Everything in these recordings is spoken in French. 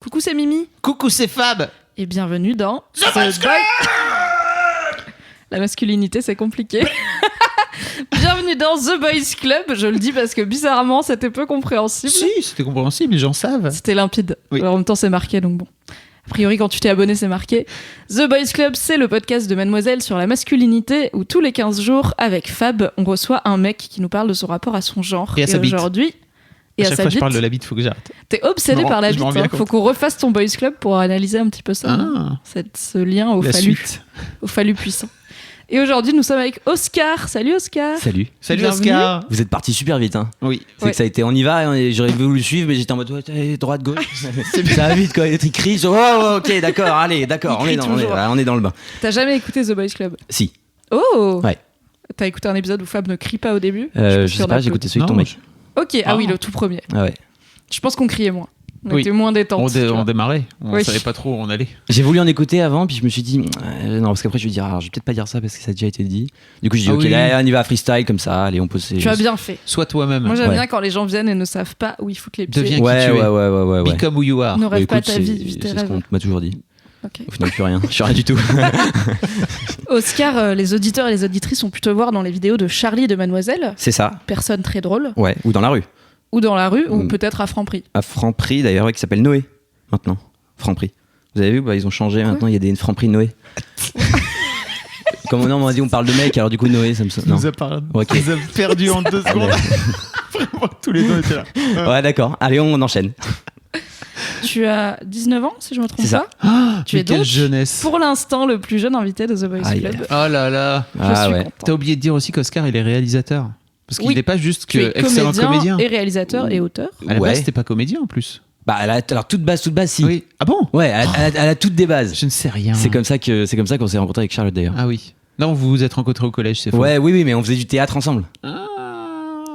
Coucou, c'est Mimi. Coucou, c'est Fab. Et bienvenue dans The Boys Club. La masculinité, c'est compliqué. Bienvenue dans The Boys Club. Je le dis parce que bizarrement, c'était peu compréhensible. Si, c'était compréhensible, les gens savent. C'était limpide. Oui. En même temps, c'est marqué, donc bon. A priori, quand tu t'es abonné, c'est marqué. The Boys Club, c'est le podcast de Mademoiselle sur la masculinité où tous les 15 jours, avec Fab, on reçoit un mec qui nous parle de son rapport à son genre. Et à sa bite. Aujourd'hui, À chaque fois que je parle de la bite, faut que j'arrête. t'es obsédé Je me par la rends bite. bien Hein. compte. Faut qu'on refasse ton Boys Club pour analyser un petit peu ça. Ah, Ce lien au la phallus, suite. au phallus puissant. Et aujourd'hui, nous sommes avec Oscar. Salut Oscar. Salut. Salut Bienvenue. Oscar. Vous êtes parti super vite, hein. Oui. C'est Ouais. que ça a été, on y va, j'aurais voulu le suivre, mais j'étais en mode, ouais, droite, gauche. Ça va vite, quoi. Il crie, oh, ok, d'accord, allez, d'accord, Il on est, crie dans, toujours. on est dans le bain. T'as jamais écouté The Boys Club? Si. Oh. Ouais. T'as écouté un épisode où Fab ne crie pas au début? Je si sais on pas, a j'ai peu. écouté celui de ton Non, mec. Ok, ah oui, le tout premier. Ah ouais. Je pense qu'on criait moins. On Oui. était moins détente. On démarrait. On Oui. savait pas trop où on allait. J'ai voulu en écouter avant, puis je me suis dit, non, parce qu'après je vais dire, alors, je vais peut-être pas dire ça parce que ça a déjà été dit. Du coup, je dis, Ah ok, oui. là, on y va à freestyle, comme ça, allez, on pose ces. Tu as bien fait. Sois toi-même. Moi, j'aime Ouais. bien quand les gens viennent et ne savent pas où ils foutent les pieds. Deviens qui Ouais, tu es. ouais. Become who you are. Ne rêve Bah, pas écoute, ta vie, vis tes c'est ce rêves. qu'on m'a toujours dit. Ok. Au final, plus rien. Je suis rien du tout. Oscar, les auditeurs et les auditrices ont pu te voir dans les vidéos de Charlie et de Mademoiselle. C'est ça. Personne très drôle. Ouais. Ou dans la rue. Ou dans la rue, ou Mm. peut-être à Franprix. À Franprix d'ailleurs, ouais, qui s'appelle Noé maintenant. Franprix. Vous avez vu, bah, ils ont changé maintenant, il y a des Franprix Noé. Comme on m'a dit, on parle de mec, alors du coup Noé, ça me sonne. Non. Ok. nous a perdu en 2 secondes. Vraiment, tous les deux étaient là. Ouais, d'accord. Allez, on enchaîne. Tu as 19 ans, si je me trompe C'est ça. pas. Tu Mais es quelle donc, jeunesse. pour l'instant, le plus jeune invité de The Boys Aïe, Club. aïe. Oh là là. Je Ah suis ouais. contente. T'as oublié de dire aussi qu'Oscar, il est réalisateur. Parce qu'il Oui. n'est pas juste Tu es que excellent comédien. et réalisateur et auteur. À la Ouais. base, c'était pas comédien en plus. Bah, alors toute base, si. Oui. Ah bon? Ouais, elle a toutes des bases. Je ne sais rien. C'est comme ça qu'on s'est rencontrés avec Charlotte d'ailleurs. Ah oui. Non, vous vous êtes rencontrés au collège, c'est faux. Ouais, oui, mais on faisait du théâtre ensemble. Ah.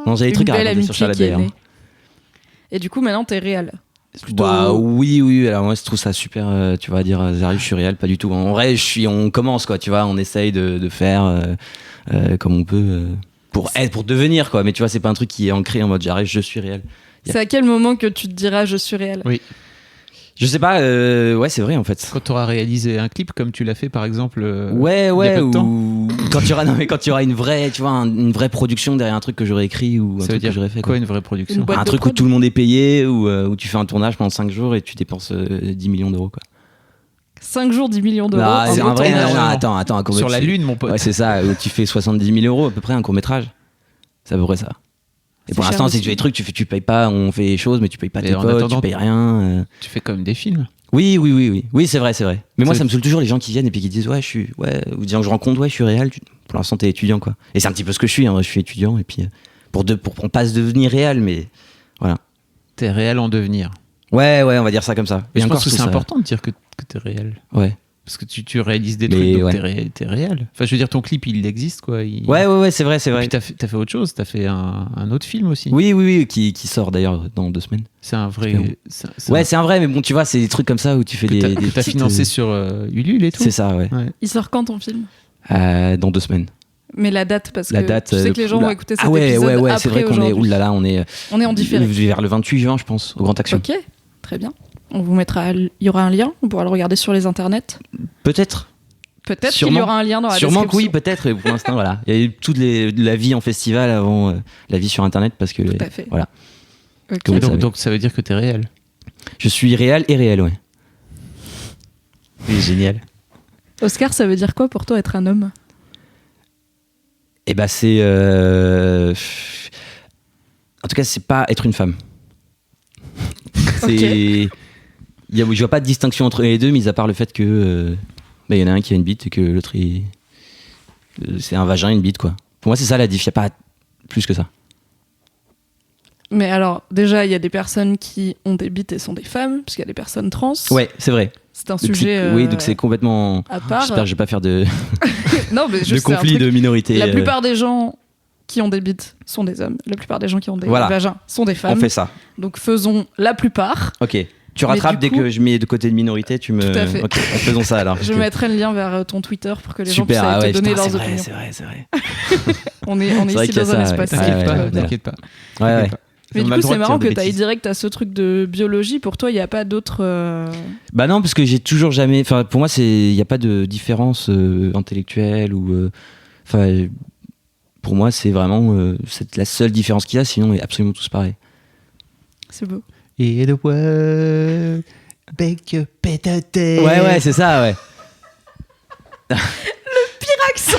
Non, j'avais des trucs Une à belle raconter sur amitié Charlotte qui est d'ailleurs. née. Et du coup, maintenant, t'es réel. C'est plutôt- Bah oui, alors moi je trouve ça super, tu vas dire, j'arrive, je suis réel, pas du tout. En vrai, on commence quoi, tu vois, on essaye de faire comme on peut pour devenir quoi, mais tu vois, c'est pas un truc qui est ancré en mode j'arrive, je suis réel. C'est à quel moment que tu te diras je suis réel? Oui. Je sais pas, ouais, c'est vrai en fait. Quand tu auras réalisé un clip comme tu l'as fait par exemple. Ouais, il y a peu de temps. ou quand tu auras une vraie, tu vois, une vraie production derrière un truc que j'aurais écrit ou un Ça veut truc que dire j'aurais fait. quoi une vraie production? Une boîte Un de truc prod. où tout le monde est payé, où tu fais un tournage pendant 5 jours et tu dépenses 10 millions d'euros quoi. 5 jours, 10 millions d'euros. Ah, c'est beau un vrai, tournage. attends, un court Sur la métrage. lune, mon pote. Ouais, c'est ça, où tu fais 70 000 euros à peu près un court métrage. C'est à peu près ça. Et C'est pour cher l'instant, c'est aussi. que tu fais des trucs, tu payes pas, on fait les choses, mais tu payes pas Et tes en potes, attendant, tu payes rien. Tu fais comme des films. Oui, c'est vrai. Mais moi, C'est- ça me saoule toujours les gens qui viennent et puis qui disent, ouais, ou des gens que je rencontre, ouais, je suis réel. Pour l'instant, t'es étudiant, quoi. Et c'est un petit peu ce que je suis, hein, je suis étudiant, et puis pour pas se devenir réel, mais voilà. T'es réel en devenir. Ouais, on va dire ça comme ça. Et je encore, pense que je c'est trouve ça- important de dire que t'es réel. Ouais. Parce que tu réalises des Mais trucs, donc ouais. t'es réel. Enfin, je veux dire, ton clip, il existe, quoi. Ouais, c'est vrai. Et puis t'as fait autre chose, t'as fait un autre film aussi. Oui, qui sort d'ailleurs dans 2 semaines. C'est un vrai. Ouais, c'est un vrai, mais bon, tu vois, c'est des trucs comme ça où tu fais que des t'as petites, financé sur Ulule et tout. C'est ça, ouais. Il sort quand ton film? Dans 2 semaines. Mais la date, parce La que date. tu sais que les gens oula. vont écouter cet Ah ouais, épisode ouais, après c'est vrai qu'on est. aujourd'hui. Oulala, on est. On est en différé. Vers le 28 juin, je pense, au Grand Action. Ok, très bien. On vous mettra. Il y aura un lien, on pourra le regarder sur les internets. Peut-être. Peut-être qu'il Sûrement. y aura un lien dans la Sûrement que description. oui, peut-être. Et pour l'instant, voilà. Il y a eu toute la vie en festival avant la vie sur Internet parce que. Tout à fait. Voilà. Ok. Comme Et ça, oui. donc ça veut dire que t'es réel. Je suis réel et réel, ouais. C'est génial. Oscar, ça veut dire quoi pour toi être un homme? Et bah, c'est. En tout cas, c'est pas être une femme. C'est. Je vois pas de distinction entre les deux, mis à part le fait que. Il y en a un qui a une bite et que l'autre, c'est un vagin et une bite, quoi. Pour moi, c'est ça la diff. Il n'y a pas plus que ça. Mais alors, déjà, il y a des personnes qui ont des bites et sont des femmes, puisqu'il y a des personnes trans. Ouais, c'est vrai. C'est un Donc, sujet oui, donc c'est complètement. à part. J'espère que je vais pas faire de Non, mais juste, c'est un conflit truc. de minorité. La plupart des gens qui ont des bites sont des hommes. La plupart des gens qui ont des Voilà. vagins sont des On femmes. fait ça. Donc faisons la plupart. Ok. Tu rattrapes du dès coup- que je mets de côté de minorité, tu me. Tout à fait. Ok, faisons ça alors. Je mettrai le lien vers ton Twitter pour que les gens puissent Super, ah te ouais, donner putain, leurs c'est vrai, opinions. c'est vrai. On est vrai ici qu'il y a dans un ça, espace ouais. safe, Ouais, tout va ouais, bien. T'inquiète pas. Ouais, ouais. T'inquiète pas. Mais On du a coup, le droit c'est de marrant dire que des tu ailles bêtises. direct à ce truc de biologie. Pour toi, il n'y a pas d'autres. Bah non, parce que j'ai toujours jamais. Enfin, pour moi, il n'y a pas de différence intellectuelle ou. Enfin, pour moi, c'est vraiment c'est la seule différence qu'il y a. Sinon, on est absolument tous pareils. C'est beau. Et the world, bake a better day. Ouais, c'est ça, ouais. Pire accent.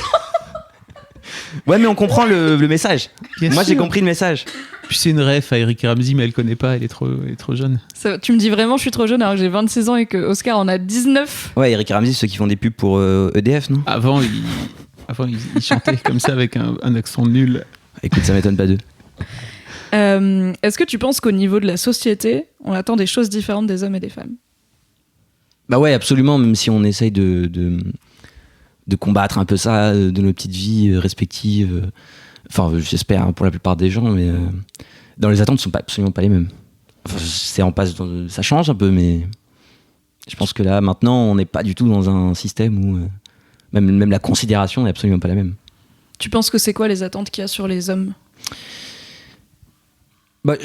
Ouais, mais on comprend le message. Bien Moi, j'ai sûr. compris le message. Puis c'est une ref à Eric Ramsey, mais elle connaît pas, elle est trop jeune. Tu me dis vraiment, je suis trop jeune alors que j'ai 26 ans et que Oscar en a 19. Ouais, Eric Ramsey, ceux qui font des pubs pour EDF, non? Avant, il chantait comme ça avec un accent nul. Écoute, ça m'étonne pas d'eux. Est-ce que tu penses qu'au niveau de la société, on attend des choses différentes des hommes et des femmes? Bah ouais, absolument, même si on essaye de combattre un peu ça de nos petites vies respectives. Enfin, j'espère hein, pour la plupart des gens, mais dans les attentes, ne sont absolument pas les mêmes. Enfin, ça change un peu, mais je pense que là, maintenant, on n'est pas du tout dans un système où même la considération n'est absolument pas la même. Tu penses que c'est quoi les attentes qu'il y a sur les hommes? Bah,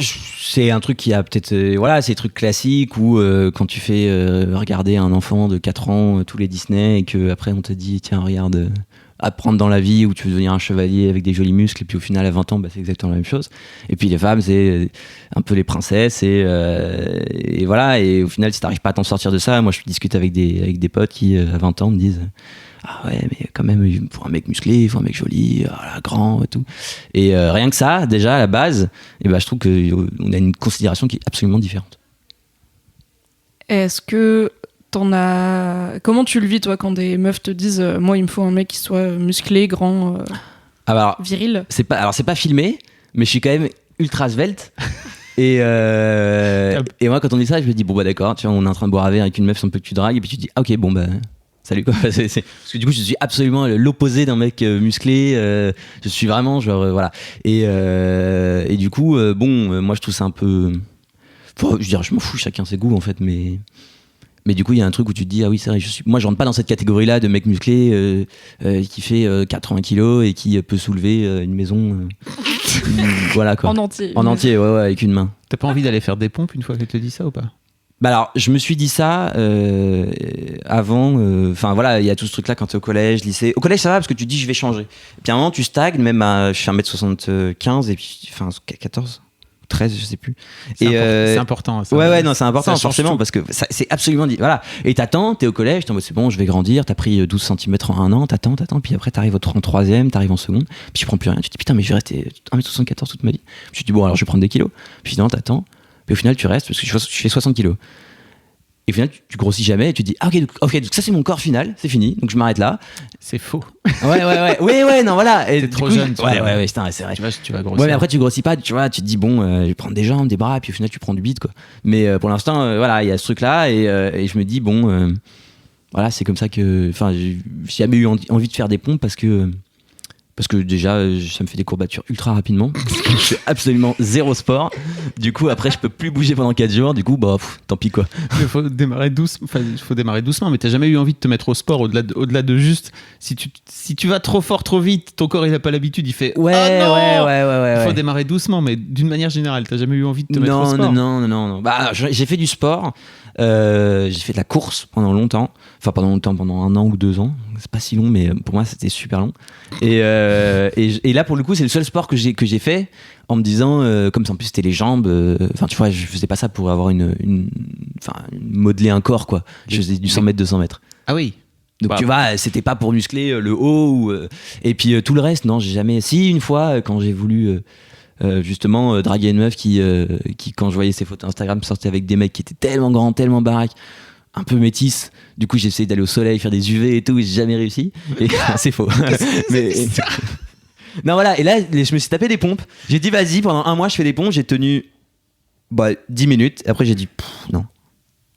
c'est un truc qui a peut-être voilà, c'est des trucs classiques où quand tu fais regarder un enfant de 4 ans tous les Disney et que après on te dit tiens regarde apprendre dans la vie où tu veux devenir un chevalier avec des jolis muscles et puis au final à 20 ans bah, c'est exactement la même chose. Et puis les femmes c'est un peu les princesses et voilà, et au final si t'arrives pas à t'en sortir de ça, moi je discute avec des potes qui à 20 ans me disent ah ouais mais quand même il faut un mec musclé, il faut un mec joli, voilà, grand et tout. Et rien que ça déjà à la base, et ben je trouve qu'on a une considération qui est absolument différente. Est-ce que comment tu le vis toi quand des meufs te disent moi il me faut un mec qui soit musclé, grand, Alors viril? c'est pas filmé, mais je suis quand même ultra svelte. Et moi quand on dit ça je me dis bon bah d'accord, tu vois, on est en train de boire un verre avec une meuf sans peu que tu dragues et puis tu dis ah ok bon bah salut quoi. Parce que du coup je suis absolument l'opposé d'un mec musclé, je suis vraiment genre voilà, et du coup moi je trouve ça un peu, je veux dire je m'en fous, chacun ses goûts en fait, mais du coup il y a un truc où tu te dis ah oui c'est vrai, moi je rentre pas dans cette catégorie là de mec musclé qui fait 80 kilos et qui peut soulever une maison voilà quoi. En entier. En entier, ouais, avec une main. T'as pas envie d'aller faire des pompes une fois qu'elle te dit ça ou pas? Bah alors, je me suis dit ça avant. Enfin voilà, il y a tout ce truc-là quand t'es au collège, lycée. Au collège, ça va parce que tu te dis je vais changer. Et puis à un moment, tu stagnes, même je fais 1m75 et puis, enfin 14, 13, je sais plus. C'est important. Ça, ouais, non, c'est important, ça change forcément, tout. parce que c'est absolument dit. Voilà. Et t'attends, t'es au collège, t'es en mode c'est bon, je vais grandir, t'as pris 12 cm en un an, t'attends, puis après t'arrives en troisième, t'arrives en seconde, puis tu prends plus rien. Tu te dis putain, mais je vais rester 1m74 toute ma vie. Je te dis bon, alors je vais prendre des kilos. Puis non, t'attends. Puis au final, tu restes parce que je fais 60 kilos. Et au final, tu grossis jamais et tu te dis ah, ok, donc ça c'est mon corps final, c'est fini, donc je m'arrête là. C'est faux. Ouais, non, voilà. Et T'es du trop coup, jeune. tu vois. Ouais, putain, c'est vrai. Tu vas grossir. Ouais, mais après tu grossis pas, tu vois, tu te dis bon, je vais prendre des jambes, des bras, puis au final tu prends du bide quoi. Mais pour l'instant, voilà, il y a ce truc là et je me dis bon, voilà, c'est comme ça que, enfin, j'ai jamais eu envie de faire des pompes parce que déjà ça me fait des courbatures ultra rapidement. Je fais absolument zéro sport. Du coup après je peux plus bouger pendant 4 jours. Du coup bah tant pis quoi. Il faut démarrer doucement, mais t'as jamais eu envie de te mettre au sport au-delà de juste si tu vas trop fort trop vite, ton corps il a pas l'habitude, il fait Ouais. Il faut démarrer doucement, mais d'une manière générale, t'as jamais eu envie de te mettre au sport? Non. Bah, j'ai fait du sport. J'ai fait de la course pendant longtemps. Enfin, pendant 1 an ou 2 ans. C'est pas si long, mais pour moi, c'était super long. Et là, pour le coup, c'est le seul sport que j'ai fait en me disant, comme en plus c'était les jambes. Enfin, tu vois, je faisais pas ça pour avoir modeler un corps, quoi. Je faisais du 100 mètres, 200 mètres. Ah oui. Donc tu vois, c'était pas pour muscler le haut. Et puis tout le reste, non, j'ai jamais. Si, une fois, quand j'ai voulu. Justement draguer une meuf qui quand je voyais ses photos Instagram sortait avec des mecs qui étaient tellement grands, tellement baraques, un peu métis, du coup j'ai essayé d'aller au soleil faire des UV et tout, et j'ai jamais réussi et c'est faux. Mais non voilà, et là je me suis tapé des pompes, j'ai dit vas-y, pendant 1 mois je fais des pompes, j'ai tenu 10 minutes et après j'ai dit non,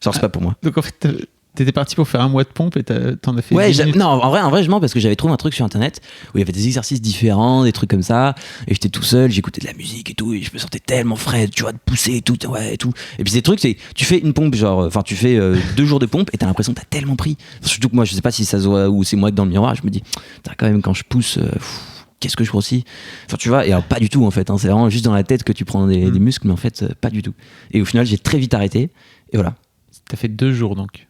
genre c'est pas pour moi. Donc en fait t'étais parti pour faire 1 mois de pompe et t'en as fait. Ouais, 10 minutes. non, en vrai, je mens parce que j'avais trouvé un truc sur internet où il y avait des exercices différents, des trucs comme ça, et j'étais tout seul, j'écoutais de la musique et tout, et je me sentais tellement frais, tu vois, de pousser et tout, ouais, et tout. Et puis ces trucs, c'est, tu fais une pompe, tu fais 2 jours de pompe et t'as l'impression que t'as tellement pris. Surtout que moi, je sais pas si ça se voit ou c'est moi que dans le miroir, je me dis, quand même, quand je pousse, qu'est-ce que je grossis. Enfin, tu vois, et alors, pas du tout en fait. Hein, c'est vraiment juste dans la tête que tu prends des muscles, mais en fait, pas du tout. Et au final, j'ai très vite arrêté. Et voilà. T'as fait 2 jours donc.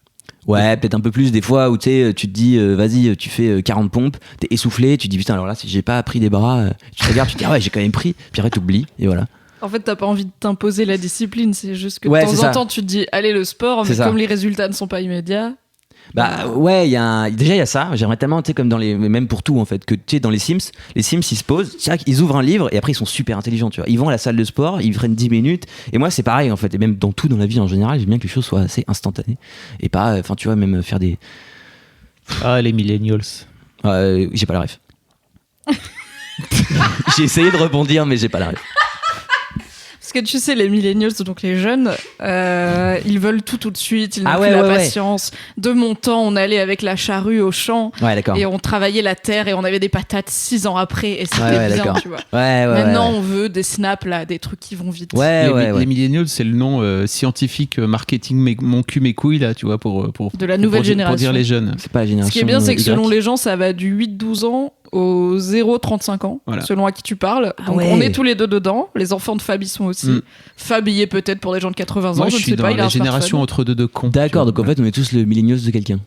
Ouais, peut-être un peu plus des fois où tu te dis vas-y, tu fais 40 pompes, t'es essoufflé, tu te dis putain, alors là, si j'ai pas pris des bras, tu te regardes, tu te dis ah ouais, j'ai quand même pris, puis après t'oublies, et voilà. En fait, t'as pas envie de t'imposer la discipline, c'est juste que Ouais, de c'est temps ça. en temps, tu te dis allez, le sport, mais C'est ça. comme les résultats ne sont pas immédiats. Bah ouais, déjà il y a ça, j'aimerais tellement, tu sais, comme dans même pour tout en fait, que tu sais, dans les Sims ils se posent, ils ouvrent un livre et après ils sont super intelligents, tu vois. Ils vont à la salle de sport, ils prennent 10 minutes, et moi c'est pareil en fait, et même dans tout dans la vie en général, j'aime bien que les choses soient assez instantanées, et pas, enfin tu vois, même faire des. Ah, les millennials. J'ai pas la ref. J'ai essayé de rebondir, mais j'ai pas la ref. Parce que tu sais, les millennials, donc les jeunes, ils veulent tout de suite, ils n'ont Ah plus ouais, la ouais, patience. De mon temps, on allait avec la charrue au champ Ouais, d'accord. et on travaillait la terre et on avait des patates 6 ans après et c'était Ouais, bien, d'accord. tu vois. Ouais, Maintenant, ouais. on veut des snaps, là, des trucs qui vont vite. Ouais, Les millennials, c'est le nom scientifique marketing mon cul mes couilles là, tu vois, pour De la nouvelle génération. pour dire les jeunes. C'est pas la génération. Ce qui est bien, c'est que Y. selon les gens, ça va du 8-12 ans au 0-35 ans, Voilà. selon à qui tu parles. Ah Donc ouais. on est tous les deux dedans. Les enfants de Fab y sont aussi. Mm. Fab y est peut-être pour des gens de 80 ans, Moi, je je ne suis sais dans pas, il a la un génération smartphone. entre deux cons. D'accord, tu donc en vois. fait on est tous le millennials de quelqu'un.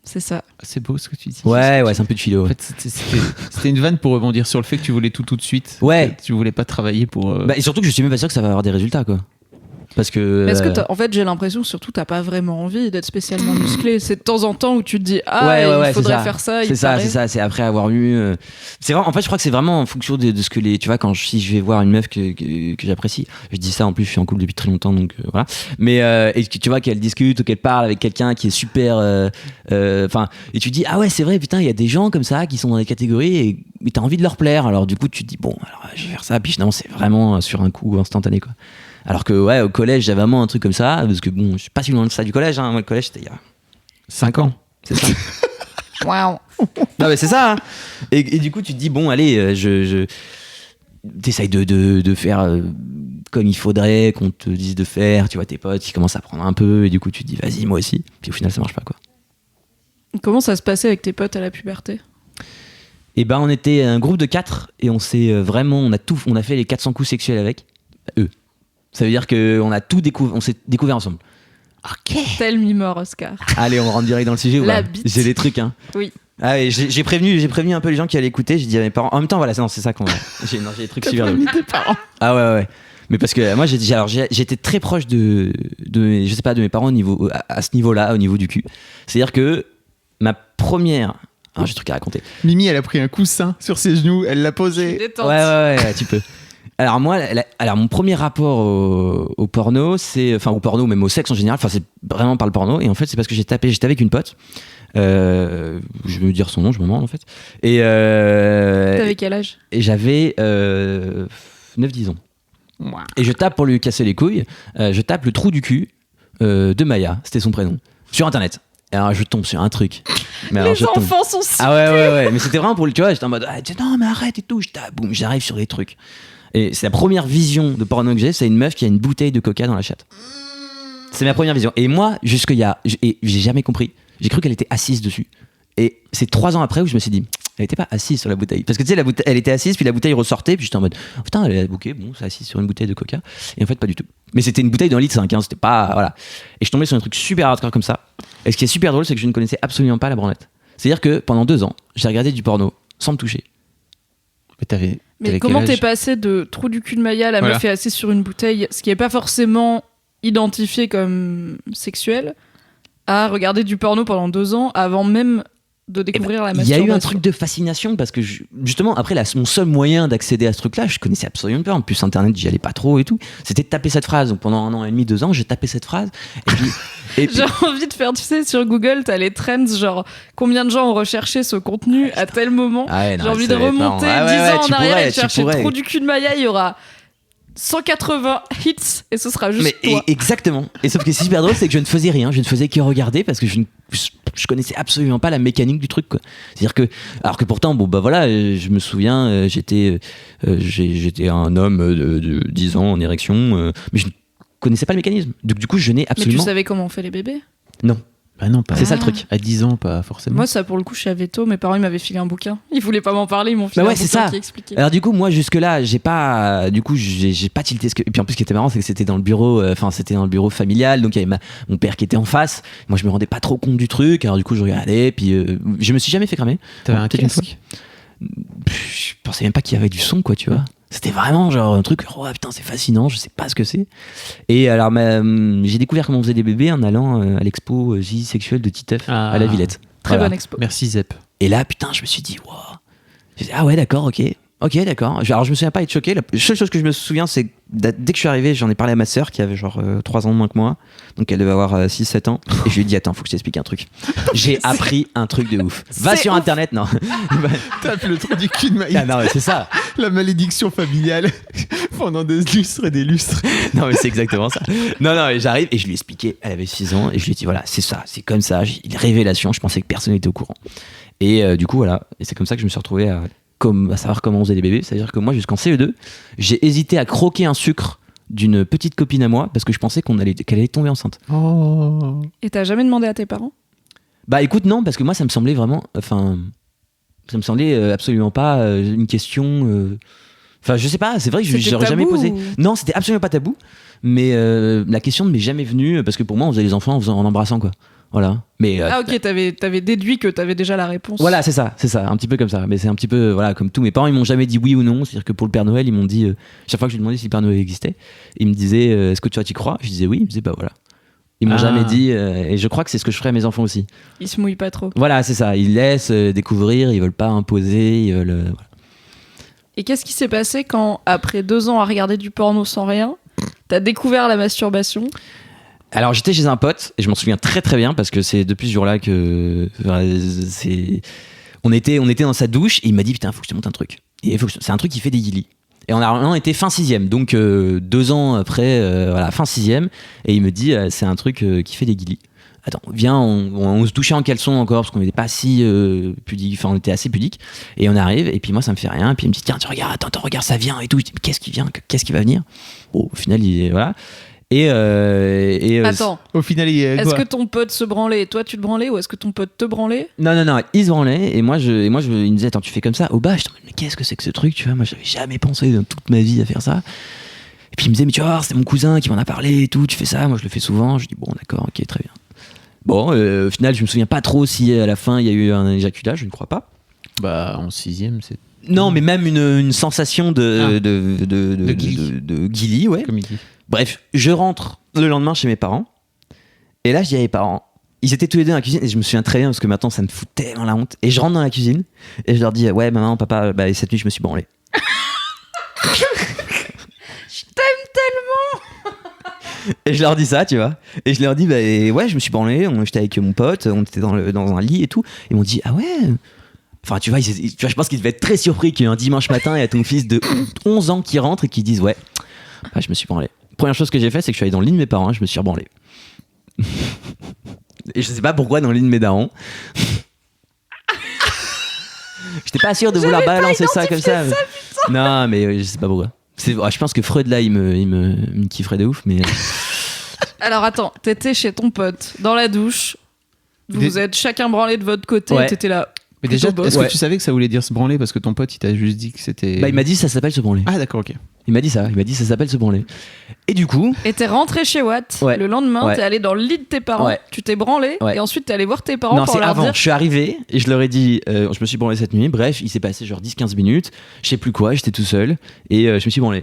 C'est ça. C'est beau ce que tu dis. Ouais, c'est un peu de philo. En Ouais. fait, c'était une vanne pour rebondir sur le fait que tu voulais tout de suite. Ouais. Que tu voulais pas travailler pour. Bah, et surtout que je suis même pas sûr que ça va avoir des résultats, quoi. Parce que. Mais est-ce que en fait, j'ai l'impression que surtout t'as pas vraiment envie d'être spécialement musclé. C'est de temps en temps où tu te dis il faudrait faire ça. C'est ça. C'est après avoir eu. C'est vraiment. En fait, je crois que c'est vraiment en fonction de ce que les. Tu vois, si je vais voir une meuf que j'apprécie, je dis ça en plus, je suis en couple depuis très longtemps, donc voilà. Mais et que tu vois qu'elle discute ou qu'elle parle avec quelqu'un qui est super. Enfin, et tu dis ah ouais, c'est vrai, putain, il y a des gens comme ça qui sont dans des catégories et t'as envie de leur plaire. Alors du coup, tu te dis bon, alors je vais faire ça. Puis finalement, c'est vraiment sur un coup instantané, quoi. Alors que ouais, au collège, j'avais vraiment un truc comme ça, parce que bon, je suis pas si loin de ça du collège, hein. Moi, le collège, c'était il y a 5 ans. c'est ça. Waouh. Non mais c'est ça, hein. Et du coup, tu te dis bon, allez, t'essayes de faire comme il faudrait qu'on te dise de faire, tu vois, tes potes, ils commencent à prendre un peu, et du coup, tu te dis vas-y, moi aussi. Puis au final, ça marche pas, quoi. Comment ça se passait avec tes potes à la puberté? Et ben, on était un groupe de 4, et on s'est vraiment, on a fait les 400 coups sexuels avec eux. Ça veut dire qu'on a tout découvert, on s'est découvert ensemble. Ok. Tel mi-mort, Oscar. Allez, on rentre direct dans le sujet. La Ouais. bite. J'ai des trucs, hein. Oui. Ah ouais, j'ai prévenu un peu les gens qui allaient écouter. J'ai dit à mes parents. En même temps, voilà, c'est ça qu'on. J'ai des trucs super drôles. tes parents. Ah ouais. Mais parce que moi, j'étais très proche de je sais pas, de mes parents au niveau, à ce niveau-là, au niveau du cul. C'est-à-dire que ma première. Ah, j'ai un truc à raconter. Mimi, elle a pris un coussin sur ses genoux, elle l'a posé. Détente. Ouais, tu peux. Alors moi, mon premier rapport au porno, c'est, enfin au porno, même au sexe en général, enfin c'est vraiment par le porno. Et en fait, c'est parce que j'étais avec une pote. Je vais me dire son nom, je me demande en fait. Et T'avais quel âge? et j'avais 9-10 ans. Wow. Et je tape pour lui casser les couilles. Je tape le trou du cul de Maya, c'était son prénom, sur internet. Et alors je tombe sur un truc. Mais alors, Les je tombe. enfants sont si... Ah ouais. Mais c'était vraiment pour le, tu vois, j'étais en mode non mais arrête et tout. Je tape, boum, j'arrive sur des trucs. Et c'est la première vision de porno que j'ai, c'est une meuf qui a une bouteille de coca dans la chatte. C'est ma première vision. Et moi, j'ai jamais compris. J'ai cru qu'elle était assise dessus. Et c'est 3 ans après où je me suis dit, elle était pas assise sur la bouteille. Parce que tu sais, elle était assise, puis la bouteille ressortait, puis j'étais en mode, oh, putain, elle est bouquée, bon, c'est assise sur une bouteille de coca. Et en fait, pas du tout. Mais c'était une bouteille d'un litre 5, hein, c'était pas. Voilà. Et je tombais sur un truc super hardcore comme ça. Et ce qui est super drôle, c'est que je ne connaissais absolument pas la branlette. C'est-à-dire que pendant 2 ans, j'ai regardé du porno sans me toucher. Mais comment t'es passé de trou du cul de Maya, la meuf est assise sur une bouteille, ce qui est pas forcément identifié comme sexuel, à regarder du porno pendant 2 ans avant même de découvrir la Il y masturbation? a eu un truc de fascination parce que justement après mon seul moyen d'accéder à ce truc-là, je connaissais absolument pas. En plus internet, j'y allais pas trop et tout. C'était de taper cette phrase. Donc pendant 1 an et demi, 2 ans, j'ai tapé cette phrase. Et puis J'ai envie de faire, tu sais, sur Google, t'as les trends, genre combien de gens ont recherché ce contenu à tel moment. Ah ouais, non, J'ai envie de c'est remonter 10 marrant. ans en arrière et de tu chercher pourrais. trou du cul de Maya, il y aura 180 hits et ce sera juste toi. Exactement. Et sauf que c'est super drôle, c'est que je ne faisais rien, je ne faisais que regarder parce que je connaissais absolument pas la mécanique du truc, quoi. C'est-à-dire que, alors que pourtant, bon bah voilà, je me souviens, j'étais un homme de 10 ans en érection, mais je ne connaissais pas le mécanisme. Donc du coup, je n'ai Mais tu absolument. savais comment on fait les bébés? Non. Bah non, pas. C'est ça le truc. À 10 ans, pas forcément. Moi, ça, pour le coup, je suis à veto. Mes parents, ils m'avaient filé un bouquin. Ils voulaient pas m'en parler, ils m'ont filé un bouquin qui expliquait. Alors, du coup, moi, jusque-là, j'ai pas tilté. Et puis, en plus, ce qui était marrant, c'est que c'était dans le bureau, c'était dans le bureau familial. Donc, il y avait mon père qui était en face. Moi, je me rendais pas trop compte du truc. Alors, du coup, je regardais. Puis, je me suis jamais fait cramer. T'avais un casque? Je pensais même pas qu'il y avait du son, quoi, tu vois. C'était vraiment genre un truc, oh putain, c'est fascinant, je sais pas ce que c'est. Et alors, j'ai découvert comment on faisait des bébés en allant à l'expo Zizi Sexuelle de Titeuf à la Villette. Très bonne expo. Merci Zep. Et là, putain, je me suis dit, wow. J'ai dit, ah ouais, d'accord, ok, d'accord. Alors, je me souviens pas être choqué. La seule chose que je me souviens, c'est que dès que je suis arrivé, j'en ai parlé à ma sœur qui avait genre 3 ans de moins que moi. Donc, elle devait avoir 6-7 ans. Et je lui ai dit, attends, faut que je t'explique un truc. J'ai appris un truc de ouf. Va sur Internet, non. Tape le trou du cul de Maï. Ah non, mais c'est ça. La malédiction familiale pendant des lustres et des lustres. Non, mais c'est exactement ça. Non, et j'arrive et je lui ai expliqué. Elle avait 6 ans et je lui ai dit, voilà, c'est ça, c'est comme ça. Une révélation. Je pensais que personne n'était au courant. Et du coup, voilà. Et c'est comme ça que je me suis retrouvé à savoir comment on faisait les bébés. C'est-à-dire que moi, jusqu'en CE2, j'ai hésité à croquer un sucre d'une petite copine à moi parce que je pensais qu'elle allait tomber enceinte. Oh. Et t'as jamais demandé à tes parents ? Bah écoute, non, parce que moi, ça me semblait vraiment... Enfin, ça me semblait absolument pas une question... Enfin, je sais pas, c'est vrai que je n'aurais jamais posé. Non, c'était absolument pas tabou, mais la question ne m'est jamais venue parce que pour moi, on faisait les enfants en embrassant, quoi. Voilà. Mais, ok, t'avais déduit que t'avais déjà la réponse. Voilà, c'est ça, un petit peu comme ça. Mais c'est un petit peu, voilà, comme tout. Mes parents, ils m'ont jamais dit oui ou non. C'est-à-dire que pour le Père Noël, ils m'ont dit, chaque fois que je lui demandais si le Père Noël existait, ils me disaient, est-ce que tu y crois ? Je disais oui, ils me disaient, bah voilà. Ils m'ont jamais dit, et je crois que c'est ce que je ferais à mes enfants aussi. Ils se mouillent pas trop. Voilà, c'est ça. Ils laissent découvrir, ils veulent pas imposer, ils veulent. Voilà. Et qu'est-ce qui s'est passé quand, après 2 ans à regarder du porno sans rien, t'as découvert la masturbation ? Alors j'étais chez un pote et je m'en souviens très très bien parce que c'est depuis ce jour-là que on était dans sa douche et il m'a dit putain faut que je te montre un truc. Et c'est un truc qui fait des guilis. Et on était fin 6ème, donc 2 ans après, voilà, fin 6ème, et il me dit c'est un truc qui fait des guilis. Attends, viens, on se touchait en caleçon encore parce qu'on n'était pas si pudique, enfin on était assez pudique. Et on arrive, et puis moi ça me fait rien, et puis il me dit tiens tu regardes, attends, regarde ça vient et tout. Je dis qu'est-ce qui vient, qu'est-ce qui va venir ? Bon, au final voilà. Attends. Au final, est-ce que ton pote se branlait et toi tu te branlais, ou est-ce que ton pote te branlait ? Non, il se branlait et moi il me disait attends tu fais comme ça au bas. Je me disais mais qu'est-ce que c'est que ce truc, tu vois, moi j'avais jamais pensé dans toute ma vie à faire ça. Et puis il me disait mais tu vas voir c'est mon cousin qui m'en a parlé et tout, tu fais ça, moi je le fais souvent. Je dis bon d'accord, ok, très bien. Bon, au final je me souviens pas trop si à la fin il y a eu un éjaculat, je ne crois pas. Bah en 6ème c'est... Non mais même une sensation de guili, ouais. Comme il dit. Bref, je rentre le lendemain chez mes parents. Et là, je dis à mes parents, ils étaient tous les deux dans la cuisine. Et je me souviens très bien parce que maintenant, ça me fout tellement la honte. Et je rentre dans la cuisine et je leur dis, ouais, maman, papa, bah, cette nuit, je me suis branlé. Je t'aime tellement. Et je leur dis ça, tu vois. Et je leur dis, bah, ouais, je me suis branlé. J'étais avec mon pote, on était dans un lit et tout. Ils m'ont dit, ah ouais. Enfin, tu vois, je pense qu'ils devaient être très surpris qu'un dimanche matin, il y a ton fils de 11 ans qui rentre et qui disent, ouais, bah, je me suis branlé. Première chose que j'ai fait, c'est que je suis allé dans le lit de mes parents et je me suis rebranlé. Et je sais pas pourquoi dans le lit de mes darons. J'étais pas sûr de vouloir balancer ça comme ça. Non, mais je sais pas pourquoi. Je pense que Freud là, il me kifferait de ouf, mais. Alors attends, t'étais chez ton pote dans la douche. Vous êtes chacun branlé de votre côté. Ouais. T'étais là. Mais déjà, est-ce que tu savais que ça voulait dire se branler parce que ton pote il t'a juste dit que c'était... Bah il m'a dit ça s'appelle se branler. Ah d'accord, ok. Il m'a dit ça s'appelle se branler. Et du coup... Et t'es rentré chez Watt, le lendemain, t'es allé dans le lit de tes parents, tu t'es branlé, et ensuite t'es allé voir tes parents pour leur dire... Non, c'est avant, je suis arrivé, et je leur ai dit, je me suis branlé cette nuit, bref, il s'est passé genre 10-15 minutes, je sais plus quoi, j'étais tout seul, et je me suis branlé.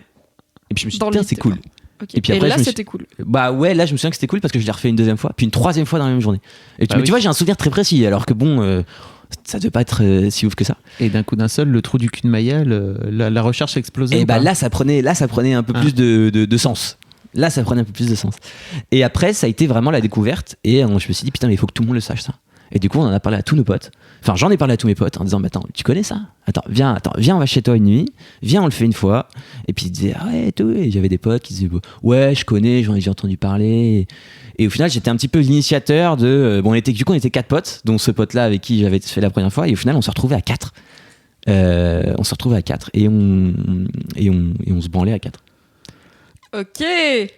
Et puis je me suis dit, tiens, c'est cool. Okay. Et puis après, là, c'était cool. Bah ouais, là, je me souviens que c'était cool parce que je l'ai refait une deuxième fois, puis une troisième fois dans la même journée. Et tu vois, j'ai un souvenir très précis, alors que bon... ça devait pas être si ouf que ça. Et d'un coup d'un seul, le trou du cul de Maya, la recherche a explosé. Et bah là, ça prenait un peu plus de sens. Là, ça prenait un peu plus de sens. Et après, ça a été vraiment la découverte. Et je me suis dit, putain, mais il faut que tout le monde le sache, ça. Et du coup, on en a parlé à tous nos potes. Enfin, j'en ai parlé à tous mes potes en disant, mais attends, tu connais ça ? Viens, on va chez toi une nuit. Viens, on le fait une fois. Et puis, ils disaient, ah ouais, tout. Et j'avais des potes qui disaient, ouais, je connais, j'en ai déjà entendu parler. Et au final, j'étais un petit peu l'initiateur de... on était 4 potes, dont ce pote-là avec qui j'avais fait la première fois. Et au final, on se retrouvait à 4. Et on se branlait à 4. Ok,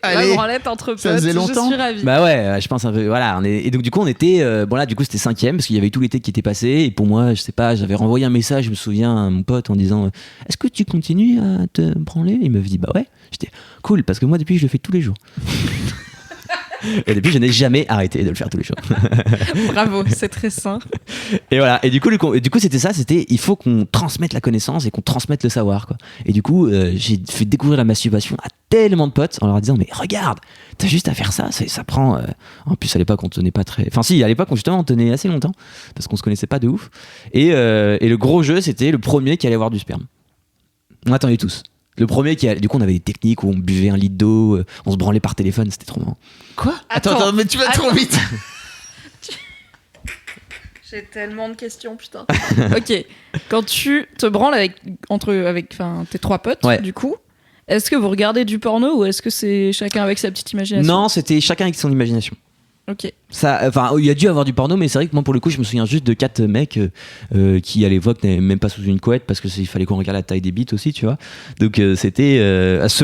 la branlette entre potes, ça faisait longtemps. Je suis ravie. Bah ouais, je pense un peu. Voilà, et donc du coup on était, bon là du coup c'était 5e parce qu'il y avait tout l'été qui était passé et pour moi je sais pas, j'avais renvoyé un message, je me souviens à mon pote en disant est-ce que tu continues à te branler ? Il m'avait dit bah ouais. J'étais cool parce que moi depuis je le fais tous les jours. Et depuis je n'ai jamais arrêté de le faire tous les jours. Bravo, c'est très sain. Et voilà, et du coup c'était ça, c'était il faut qu'on transmette la connaissance et qu'on transmette le savoir quoi. Et du coup j'ai fait découvrir la masturbation à tellement de potes en leur disant mais regarde, t'as juste à faire ça, ça prend en plus à l'époque on tenait pas très, enfin si à l'époque justement on tenait assez longtemps parce qu'on se connaissait pas de ouf et le gros jeu c'était le premier qui allait avoir du sperme. On attendait tous. Le premier du coup on avait des techniques où on buvait 1 litre d'eau, on se branlait par téléphone, c'était trop marrant. Quoi ? Attends, mais tu vas trop vite. J'ai tellement de questions, putain. Ok, quand tu te branles avec tes 3 potes, du coup, est-ce que vous regardez du porno ou est-ce que c'est chacun avec sa petite imagination ? Non, c'était chacun avec son imagination. Ok. Ça, enfin, il y a dû avoir du porno, mais c'est vrai que moi, pour le coup, je me souviens juste de 4 mecs qui, à l'époque, n'avaient même pas sous une couette parce qu'il fallait qu'on regarde la taille des bites aussi, tu vois. Donc, c'était.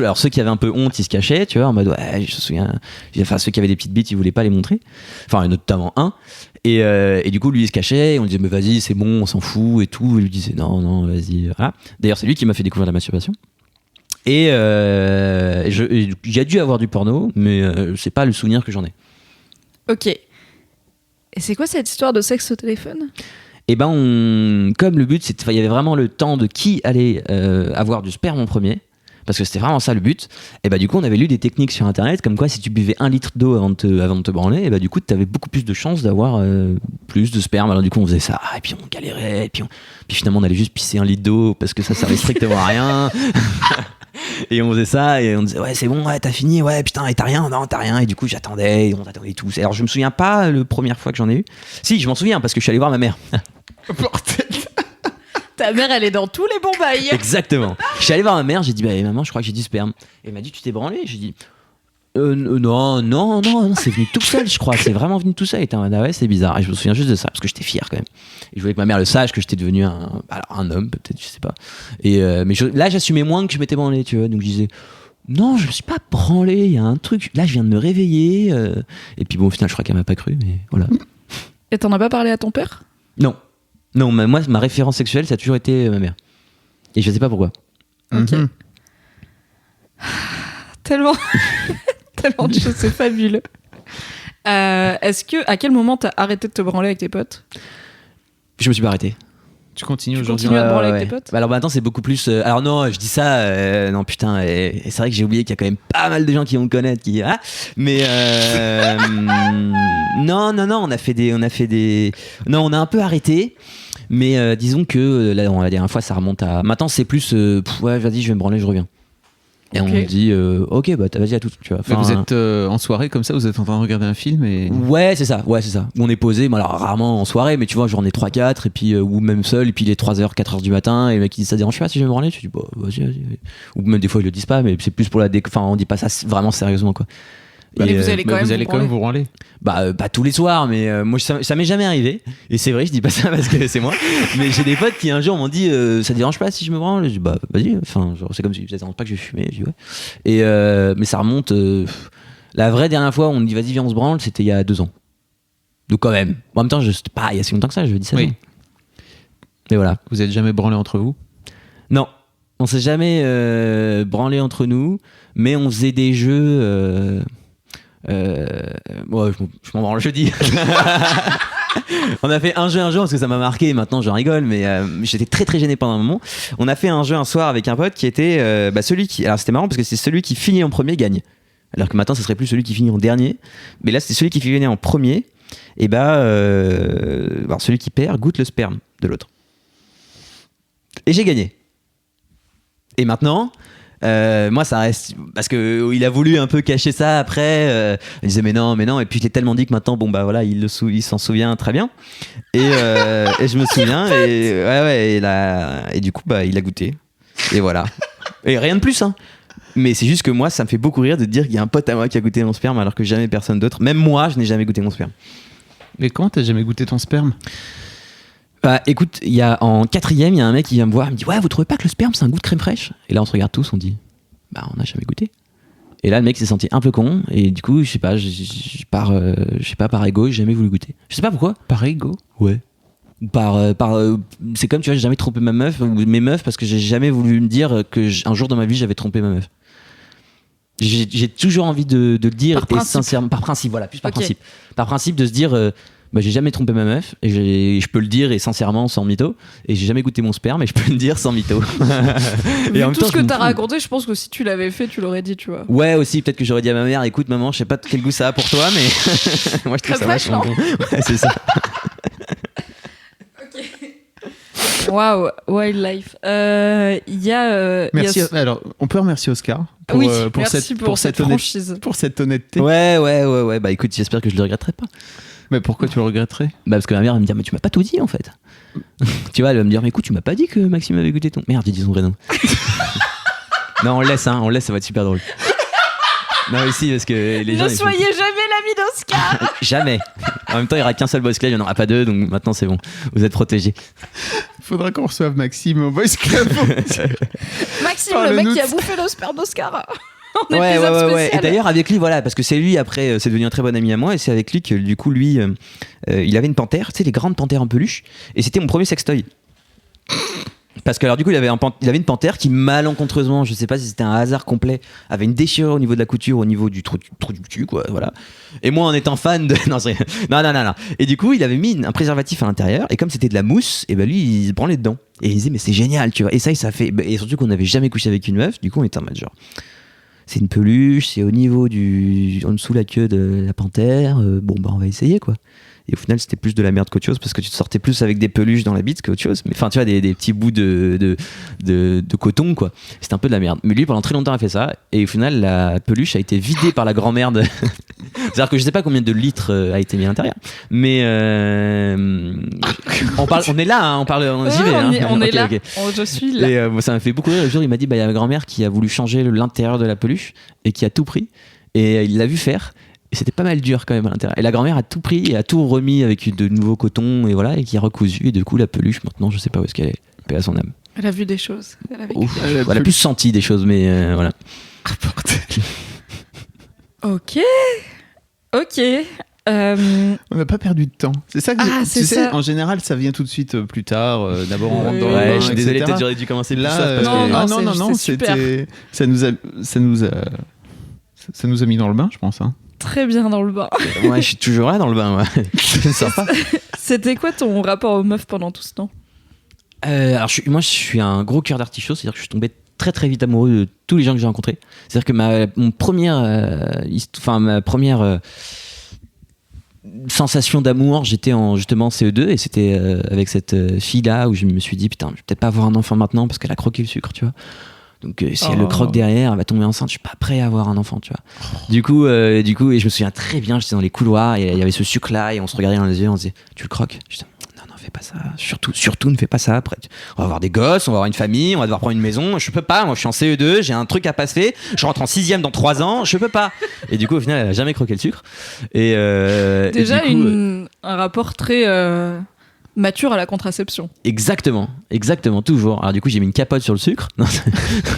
Alors, ceux qui avaient un peu honte, ils se cachaient, tu vois, en mode, ouais, je me souviens. Enfin, ceux qui avaient des petites bites, ils voulaient pas les montrer. Enfin, notamment un. Et du coup, lui, il se cachait, et on lui disait, mais vas-y, c'est bon, on s'en fout et tout. Et lui disait, non, vas-y. Voilà. D'ailleurs, c'est lui qui m'a fait découvrir la masturbation. Et il y a dû avoir du porno, mais c'est pas le souvenir que j'en ai. Ok. Et c'est quoi cette histoire de sexe au téléphone ? Et ben, comme le but, il y avait vraiment le temps de qui allait avoir du sperme en premier, parce que c'était vraiment ça le but. Et ben du coup, on avait lu des techniques sur internet, comme quoi si tu buvais 1 litre d'eau avant de te branler, et ben du coup, tu avais beaucoup plus de chances d'avoir plus de sperme. Alors du coup, on faisait ça, et puis on galérait, et puis finalement, on allait juste pisser 1 litre d'eau parce que ça servait strictement à rien. Et on faisait ça et on disait ouais c'est bon, ouais t'as fini, ouais putain et t'as rien, non t'as rien, et du coup j'attendais et on attendait tous. Alors je me souviens pas la première fois que j'en ai eu. Si, je m'en souviens parce que je suis allé voir ma mère. Ta mère elle est dans tous les bons bails. Exactement. Je suis allé voir ma mère, j'ai dit bah maman je crois que j'ai du sperme. Et elle m'a dit tu t'es branlé? J'ai dit non, c'est venu tout seul, je crois. C'est vraiment venu tout seul. Et ouais, c'est bizarre. Et je me souviens juste de ça parce que j'étais fier quand même. Et je voulais que ma mère le sache que j'étais devenu un homme, peut-être, je sais pas. Et mais là, j'assumais moins que je m'étais branlé, tu vois. Donc je disais non, je me suis pas branlé. Il y a un truc. Là, je viens de me réveiller. Et puis bon, au final, je crois qu'elle m'a pas cru, mais voilà. Et t'en as pas parlé à ton père? Non, moi, ma référence sexuelle, ça a toujours été ma mère. Et je sais pas pourquoi. Ok. Tellement de choses, c'est fabuleux. À quel moment t'as arrêté de te branler avec tes potes? Je me suis pas arrêté. Tu continues aujourd'hui? Tu continues à te branler avec tes potes? Alors maintenant c'est beaucoup plus. Alors non, je dis ça. Non putain. Et c'est vrai que j'ai oublié qu'il y a quand même pas mal de gens qui vont me connaître. Mais non. On a fait des. Non, on a un peu arrêté. Mais disons que la dernière fois ça remonte à. Maintenant c'est plus. Ouais, vas-y, je vais me branler, je reviens. Et okay. On dit ok bah vas-y à tout, tu vois. Enfin, vous êtes en soirée comme ça, vous êtes en train de regarder un film et... Ouais c'est ça. On est posé, mais alors rarement en soirée, mais tu vois genre on est 3-4 et puis ou même seul, et puis il est 3h 4h du matin et le mec il dit ça dérange pas si je vais me branler, tu dis bah vas-y. Ou même des fois ils le disent pas, mais c'est plus pour enfin on dit pas ça vraiment sérieusement quoi. Et vous allez quand même vous branler? Bah pas tous les soirs, mais moi ça m'est jamais arrivé. Et c'est vrai, je dis pas ça parce que c'est moi. Mais j'ai des potes qui un jour m'ont dit ça te dérange pas si je me branle? Je dis bah vas-y. Enfin genre, c'est comme si ça te dérange pas que je vais fumer. Je dis ouais. Et mais ça remonte. La vraie dernière fois où on dit vas-y viens on se branle, c'était il y a 2 ans. Donc quand même. En même temps c'était pas il y a si longtemps que ça, je dis ça. Oui. Mais voilà. Vous êtes jamais branlé entre vous? Non. On s'est jamais branlé entre nous, mais on faisait des jeux. Ouais, je m'en branle, je dis. On a fait un jeu parce que ça m'a marqué. Maintenant j'en rigole, mais j'étais très très gêné pendant un moment. On a fait un jeu un soir avec un pote qui était celui qui. Alors c'était marrant parce que c'est celui qui finit en premier gagne. Alors que maintenant ça serait plus celui qui finit en dernier. Mais là c'était celui qui finit en premier. Et alors celui qui perd goûte le sperme de l'autre. Et j'ai gagné. Et maintenant. Moi ça reste parce que il a voulu un peu cacher ça après, il disait mais non et puis je l'ai tellement dit que maintenant bon bah voilà il s'en souvient très bien et je me souviens et du coup bah il a goûté et voilà et rien de plus hein. Mais c'est juste que moi ça me fait beaucoup rire de dire qu'il y a un pote à moi qui a goûté mon sperme alors que jamais personne d'autre, même moi je n'ai jamais goûté mon sperme. Mais comment t'as jamais goûté ton sperme? Bah écoute, en 4e, il y a un mec qui vient me voir, il me dit ouais, vous trouvez pas que le sperme c'est un goût de crème fraîche? Et là on se regarde tous, on dit bah on n'a jamais goûté. Et là, le mec s'est senti un peu con. Et du coup, je sais pas, par ego, j'ai jamais voulu goûter. Je sais pas pourquoi. Par ego ? Ouais. C'est comme, tu vois, j'ai jamais trompé ma meuf ou mes meufs parce que j'ai jamais voulu me dire que un jour dans ma vie, j'avais trompé ma meuf. J'ai toujours envie de le dire et sincèrement, par principe, voilà, plus par principe. Par principe de se dire, j'ai jamais trompé ma meuf et je peux le dire et sincèrement sans mytho. Et j'ai jamais goûté mon sperme et je peux le dire sans mytho. Et en même tout temps, ce que t'as raconté, je pense que si tu l'avais fait, tu l'aurais dit, tu vois. Ouais, aussi, peut-être que j'aurais dit à ma mère, écoute maman, je sais pas quel goût ça a pour toi, mais moi je trouve ça vachement bon. Ouais, c'est ça. Waouh, wildlife. Il y a. Merci. Alors, on peut remercier Oscar pour cette honnêteté. Ouais. Bah écoute, j'espère que je le regretterai pas. Mais pourquoi tu le regretterais ? Bah parce que ma mère va me dire, mais tu m'as pas tout dit en fait. Tu vois, elle va me dire, mais écoute, tu m'as pas dit que Maxime avait goûté ton. Merde, j'ai dit son vrai nom. Non, on laisse, ça va être super drôle. Non, ici, parce que les gens. Ne soyez jamais l'ami d'Oscar. Jamais. En même temps, il n'y aura qu'un seul boys club, il n'y en aura pas deux, donc maintenant c'est bon. Vous êtes protégés. Faudra qu'on reçoive Maxime au boys club. Maxime, le mec qui a bouffé le sperme d'Oscar. Ouais. Et d'ailleurs, avec lui, voilà, parce que c'est lui, après, c'est devenu un très bon ami à moi, et c'est avec lui que, du coup, lui, il avait une panthère, tu sais, les grandes panthères en peluche, et c'était mon premier sextoy. Parce que alors du coup il avait une panthère qui malencontreusement, je sais pas si c'était un hasard complet, avait une déchirure au niveau de la couture, au niveau du trou du cul quoi, voilà. Et moi en étant fan de non. Et du coup il avait mis un préservatif à l'intérieur et comme c'était de la mousse, et ben lui il se branlait dedans et il disait mais c'est génial tu vois. Et ça fait et surtout qu'on n'avait jamais couché avec une meuf, du coup on était en mode genre c'est une peluche, c'est au niveau en dessous la queue de la panthère, bon bah on va essayer quoi. Et au final, c'était plus de la merde qu'autre chose parce que tu te sortais plus avec des peluches dans la bite qu'autre chose. Mais enfin, tu vois, des petits bouts de coton, quoi. C'était un peu de la merde. Mais lui, pendant très longtemps, a fait ça. Et au final, la peluche a été vidée par la grand-mère. C'est-à-dire que je sais pas combien de litres a été mis à l'intérieur. Mais on est là, hein, on parle, j'y vais. On est là. Okay. Je suis là. Et ça m'a fait beaucoup rire. Le jour, il m'a dit, il y a ma grand-mère qui a voulu changer l'intérieur de la peluche et qui a tout pris. Et il l'a vu faire. Et c'était pas mal dur quand même à l'intérieur. Et la grand-mère a tout pris et a tout remis avec de nouveaux cotons et voilà, et qui a recousu. Et du coup, la peluche, maintenant, je sais pas où est-ce qu'elle est. Paix à son âme. Elle a vu des choses. Elle a plus senti des choses, mais voilà. Ok. On n'a pas perdu de temps. C'est ça que tu sais, en général, ça vient tout de suite plus tard. D'abord, on rentre dans le bain, je suis désolé, peut-être j'aurais dû commencer plus là. Non, c'était ça nous a mis dans le bain, je pense. Hein. Très bien dans le bain. Ouais, je suis toujours là dans le bain. Ouais. C'est sympa. C'était quoi ton rapport aux meufs pendant tout ce temps ? Alors, moi, je suis un gros cœur d'artichaut, c'est-à-dire que je suis tombé très très vite amoureux de tous les gens que j'ai rencontrés. C'est-à-dire que ma première sensation d'amour, j'étais justement en CE2 et c'était avec cette fille-là où je me suis dit putain, je vais peut-être pas avoir un enfant maintenant parce qu'elle a croqué le sucre, tu vois. Donc si elle le croque derrière, elle va tomber enceinte, je suis pas prêt à avoir un enfant, tu vois. Du coup, et je me souviens très bien, j'étais dans les couloirs et il y avait ce sucre là et on se regardait dans les yeux, on se disait tu le croques ? Je disais non, fais pas ça, surtout ne fais pas ça. Après, on va avoir des gosses, on va avoir une famille, on va devoir prendre une maison, je peux pas, moi je suis en CE2, j'ai un truc à passer, je rentre en 6ème dans 3 ans, je peux pas. Et du coup au final elle a jamais croqué le sucre. Et déjà et du coup, un rapport très mature à la contraception. Exactement, toujours. Alors du coup j'ai mis une capote sur le sucre.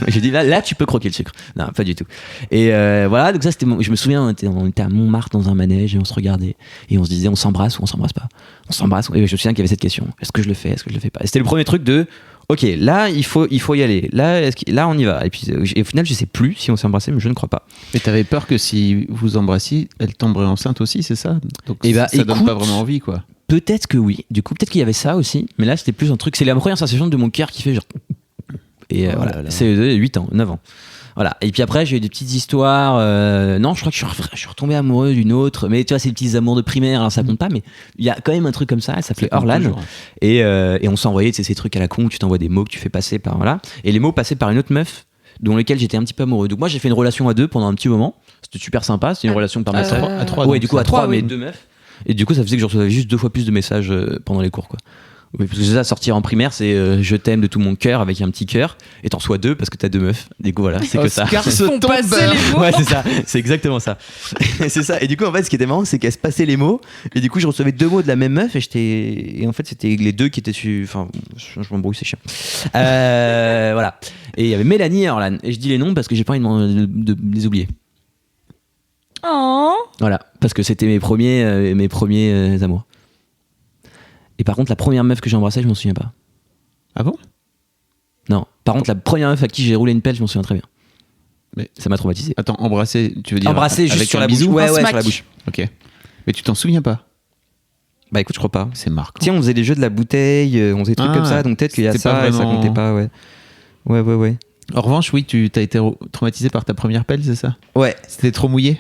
J'ai dit là tu peux croquer le sucre. Non, pas du tout. Et voilà, donc ça c'était je me souviens, on était à Montmartre dans un manège et on se regardait et on se disait on s'embrasse ou on s'embrasse pas. On s'embrasse. Et je me souviens qu'il y avait cette question, est-ce que je le fais, est-ce que je le fais pas. Et c'était le premier truc de ok, là il faut y aller. Là on y va. Et puis au final je sais plus si on s'est embrassé, mais je ne crois pas. Et t'avais peur que si vous embrassiez, elle tomberait enceinte aussi, c'est ça? Donc ça donne pas vraiment envie, quoi. Peut-être que oui. Du coup, peut-être qu'il y avait ça aussi. Mais là, c'était plus un truc. C'est la première sensation de mon cœur qui fait genre. Et voilà. C'est 8 ans, 9 ans. Voilà. Et puis après, j'ai eu des petites histoires. Non, je crois que je suis retombé amoureux d'une autre. Mais tu vois, c'est les petits amours de primaire, alors ça compte pas. Mais il y a quand même un truc comme ça. Elle s'appelait Orlan. Et on s'envoyait ces trucs à la con où tu t'envoies des mots que tu fais passer par. Voilà. Et les mots passaient par une autre meuf dont lesquels j'étais un petit peu amoureux. Donc moi, j'ai fait une relation à 2 pendant un petit moment. C'était super sympa. C'était une relation par message. À 3. Ouais, du coup, à 3, mais 2 meufs. Et du coup, ça faisait que je recevais juste 2 fois plus de messages pendant les cours, quoi. Oui, parce que c'est ça, sortir en primaire, c'est je t'aime de tout mon cœur avec un petit cœur, et t'en sois 2 parce que t'as 2 meufs. Du coup, voilà, c'est que ça. Oscar se tombe. Ouais, c'est ça, c'est exactement ça. C'est ça. Et du coup, en fait, ce qui était marrant, c'est qu'elle se passait les mots, et du coup, je recevais 2 mots de la même meuf, et en fait, c'était les 2 qui étaient enfin, je m'embrouille, c'est chiant. Voilà. Et il y avait Mélanie et Orlan, et je dis les noms parce que j'ai pas envie de les oublier. Oh. Voilà, parce que c'était mes premiers amours. Et par contre, la première meuf que j'ai embrassée, je m'en souviens pas. Ah bon? Non. Par contre, la première meuf à qui j'ai roulé une pelle, je m'en souviens très bien. Mais ça m'a traumatisé. Attends, embrasser, tu veux dire embrasser juste avec sur un la bouche? bisou? Ouais, sur la bouche. Ok. Mais tu t'en souviens pas? Bah écoute, je crois pas. C'est marquant. Tiens, on faisait des jeux de la bouteille, on faisait des trucs comme ça, donc peut-être qu'il y a ça vraiment... et ça comptait pas, ouais. Ouais. En revanche, oui, tu t'as été traumatisé par ta première pelle, c'est ça? Ouais. C'était trop mouillé?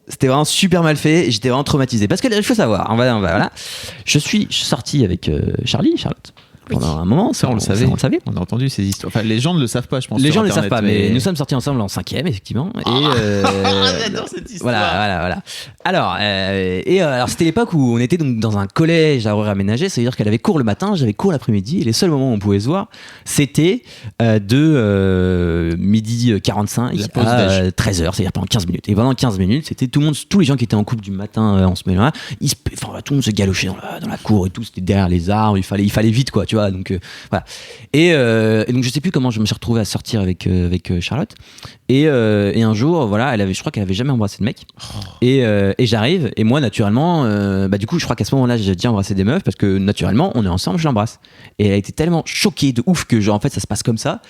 C'était vraiment super mal fait et j'étais vraiment traumatisé. Parce que il faut savoir, voilà. Je suis sorti avec Charlotte. Pendant un moment, ça on le savait. On a entendu ces histoires. Enfin, les gens ne le savent pas, je pense. Les gens ne le savent pas, mais nous sommes sortis ensemble en 5e, effectivement. J'adore cette histoire. Voilà. Alors, c'était l'époque où on était donc dans un collège à horaire aménagé, c'est-à-dire qu'elle avait cours le matin, j'avais cours l'après-midi, et les seuls moments où on pouvait se voir, c'était de midi 45 à 13h, c'est-à-dire pendant 15 minutes. Et pendant 15 minutes, c'était tous les gens qui étaient en couple du matin en ce moment-là, tout le monde se galochait dans la cour et tout, c'était derrière les arbres, il fallait vite, quoi, tu vois, donc voilà. Et donc je sais plus comment je me suis retrouvé à sortir avec Charlotte, et un jour, voilà, je crois qu'elle avait jamais embrassé de mec, et j'arrive, et moi naturellement, du coup je crois qu'à ce moment-là j'ai déjà embrassé des meufs, parce que naturellement on est ensemble, je l'embrasse, et elle a été tellement choquée de ouf que genre en fait ça se passe comme ça,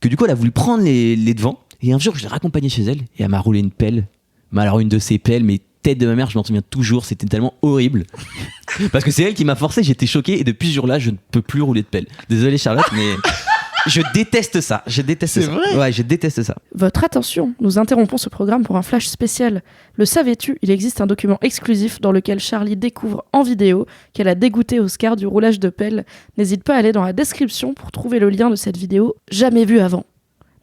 que du coup elle a voulu prendre les devants, et un jour je l'ai raccompagnée chez elle, et elle m'a roulé une pelle, mais alors une de ces pelles, mais tête de ma mère, je m'en souviens toujours, c'était tellement horrible. Parce que c'est elle qui m'a forcé, j'étais choqué, et depuis ce jour-là, je ne peux plus rouler de pelle. Désolé Charlotte, mais je déteste ça. C'est vrai? Ouais, je déteste ça. Votre attention, nous interrompons ce programme pour un flash spécial. Le savais-tu, il existe un document exclusif dans lequel Charlie découvre en vidéo qu'elle a dégoûté Oscar du roulage de pelle. N'hésite pas à aller dans la description pour trouver le lien de cette vidéo jamais vue avant.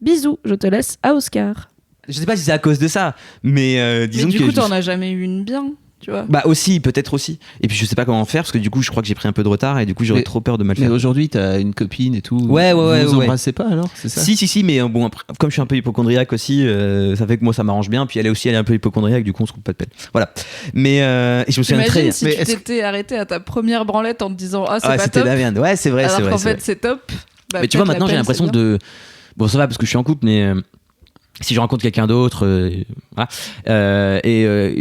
Bisous, je te laisse à Oscar. Je sais pas si c'est à cause de ça, mais disons que... Mais du coup, t'en as jamais eu une bien, tu vois. Bah aussi, peut-être aussi. Et puis je sais pas comment faire, parce que du coup, je crois que j'ai pris un peu de retard, et du coup, j'aurais trop peur de mal faire. Mais aujourd'hui, t'as une copine et tout. Ouais. Vous embrassez pas alors, c'est ça? Si, mais bon, après, comme je suis un peu hypochondriaque aussi, ça fait que moi ça m'arrange bien, puis elle est un peu hypochondriaque, du coup on se coupe pas de pelle. Voilà. Mais et je me souviens très... si tu t'étais arrêté à ta première branlette en te disant c'est pas c'était top. La merde. Ouais, c'est vrai, alors c'est vrai. qu'en fait c'est top. Mais tu vois, maintenant j'ai l'impression de... Bon, ça va parce que je suis en couple, mais... si je rencontre quelqu'un d'autre, voilà,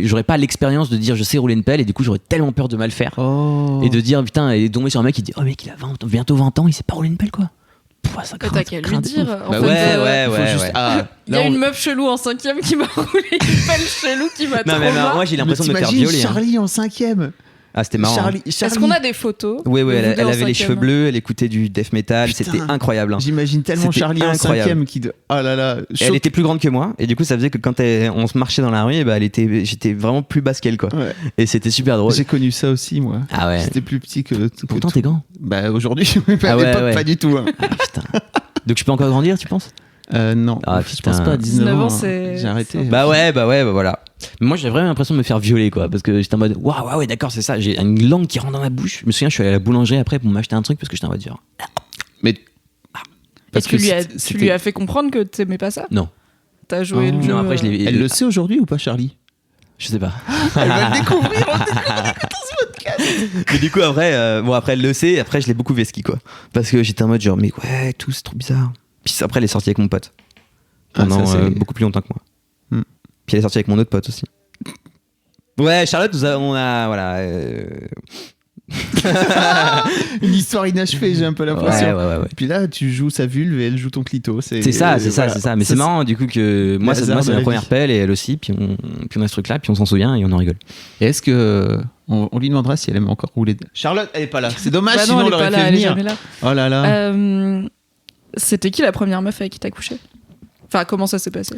j'aurais pas l'expérience de dire je sais rouler une pelle, et du coup j'aurais tellement peur de mal faire, et de dire putain, et tomber sur un mec qui dit oh mec il a bientôt 20 ans, il sait pas rouler une pelle quoi. Ça craint, t'as qu'à lui dire. Ouais. Il y a une meuf chelou en 5e qui m'a roulé une pelle chelou qui m'a trop marre. Moi j'ai l'impression de me faire violer. Charlie en 5e. Ah, c'était marrant. Charlie. Est-ce qu'on a des photos? Oui, elle avait les cheveux bleus, elle écoutait du death metal, c'était incroyable. J'imagine tellement Charlie en 5e qui... Oh là là. Elle était plus grande que moi, et du coup ça faisait que quand on se marchait dans la rue, j'étais vraiment plus basse qu'elle, quoi. Ouais. Et c'était super drôle. J'ai connu ça aussi, moi. Ah ouais. C'était plus petit que... Pourtant t'es grand. Bah aujourd'hui, mais à l'époque pas du tout. Hein. Ah, putain. Donc je peux encore grandir, tu penses? Non, je pense pas. 19 ans, j'ai arrêté. Bah voilà. Mais moi j'ai vraiment l'impression de me faire violer, quoi, parce que j'étais en mode waouh, ouais, d'accord, c'est ça. J'ai une langue qui rentre dans ma bouche. Je me souviens, je suis allé à la boulangerie après pour m'acheter un truc parce que j'étais en mode genre. Mais parce que tu lui as fait comprendre que t'aimais pas ça? Non. T'as joué le jeu. Non, après, elle le sait aujourd'hui ou pas, Charlie? Je sais pas. Elle va le découvrir dans ce podcast. Mais du coup après, après elle le sait. Après je l'ai beaucoup vesqui, quoi, parce que j'étais en mode genre mais ouais, tout c'est trop bizarre. Puis après elle est sortie avec mon pote pendant beaucoup plus longtemps que moi. Puis elle est sortie avec mon autre pote aussi. Ouais, Charlotte, on a voilà. Une histoire inachevée, j'ai un peu l'impression. Ouais. Et puis là, tu joues sa vulve et elle joue ton clito. C'est ça. Mais c'est marrant du coup que moi c'est ma première pelle et elle aussi. Puis on a ce truc-là, puis on s'en souvient et on en rigole. Et est-ce que on lui demandera si elle aime encore rouler? Charlotte, elle est pas là. C'est dommage, bah non, sinon on l'aurait fait venir. Elle est jamais là. Oh là là. C'était qui la première meuf avec qui t'as couché? Enfin, comment ça s'est passé?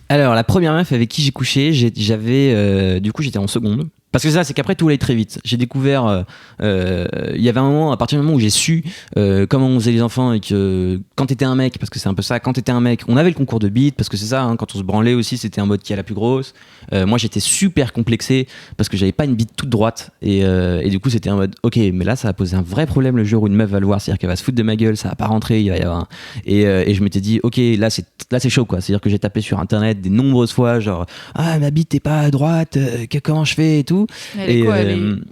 Alors, la première meuf avec qui j'ai couché, du coup, j'étais en seconde. Parce que ça, c'est qu'après, tout allait très vite. J'ai découvert... Il y avait un moment, à partir du moment où j'ai su comment on faisait les enfants, et que quand t'étais un mec, parce que c'est un peu ça, quand t'étais un mec, on avait le concours de bite, parce que c'est ça, hein, quand on se branlait aussi, c'était un mode qui a la plus grosse. Moi, j'étais super complexé, parce que j'avais pas une bite toute droite. Et du coup, c'était un mode, ok, mais là, ça va poser un vrai problème le jour où une meuf va le voir. C'est-à-dire qu'elle va se foutre de ma gueule, ça va pas rentrer, il va y avoir un... Et je m'étais dit, ok, là, c'est chaud, quoi. C'est-à-dire que j'ai tapé sur Internet des nombreuses fois, genre, ah, ma bite est pas à droite, comment je fais et tout.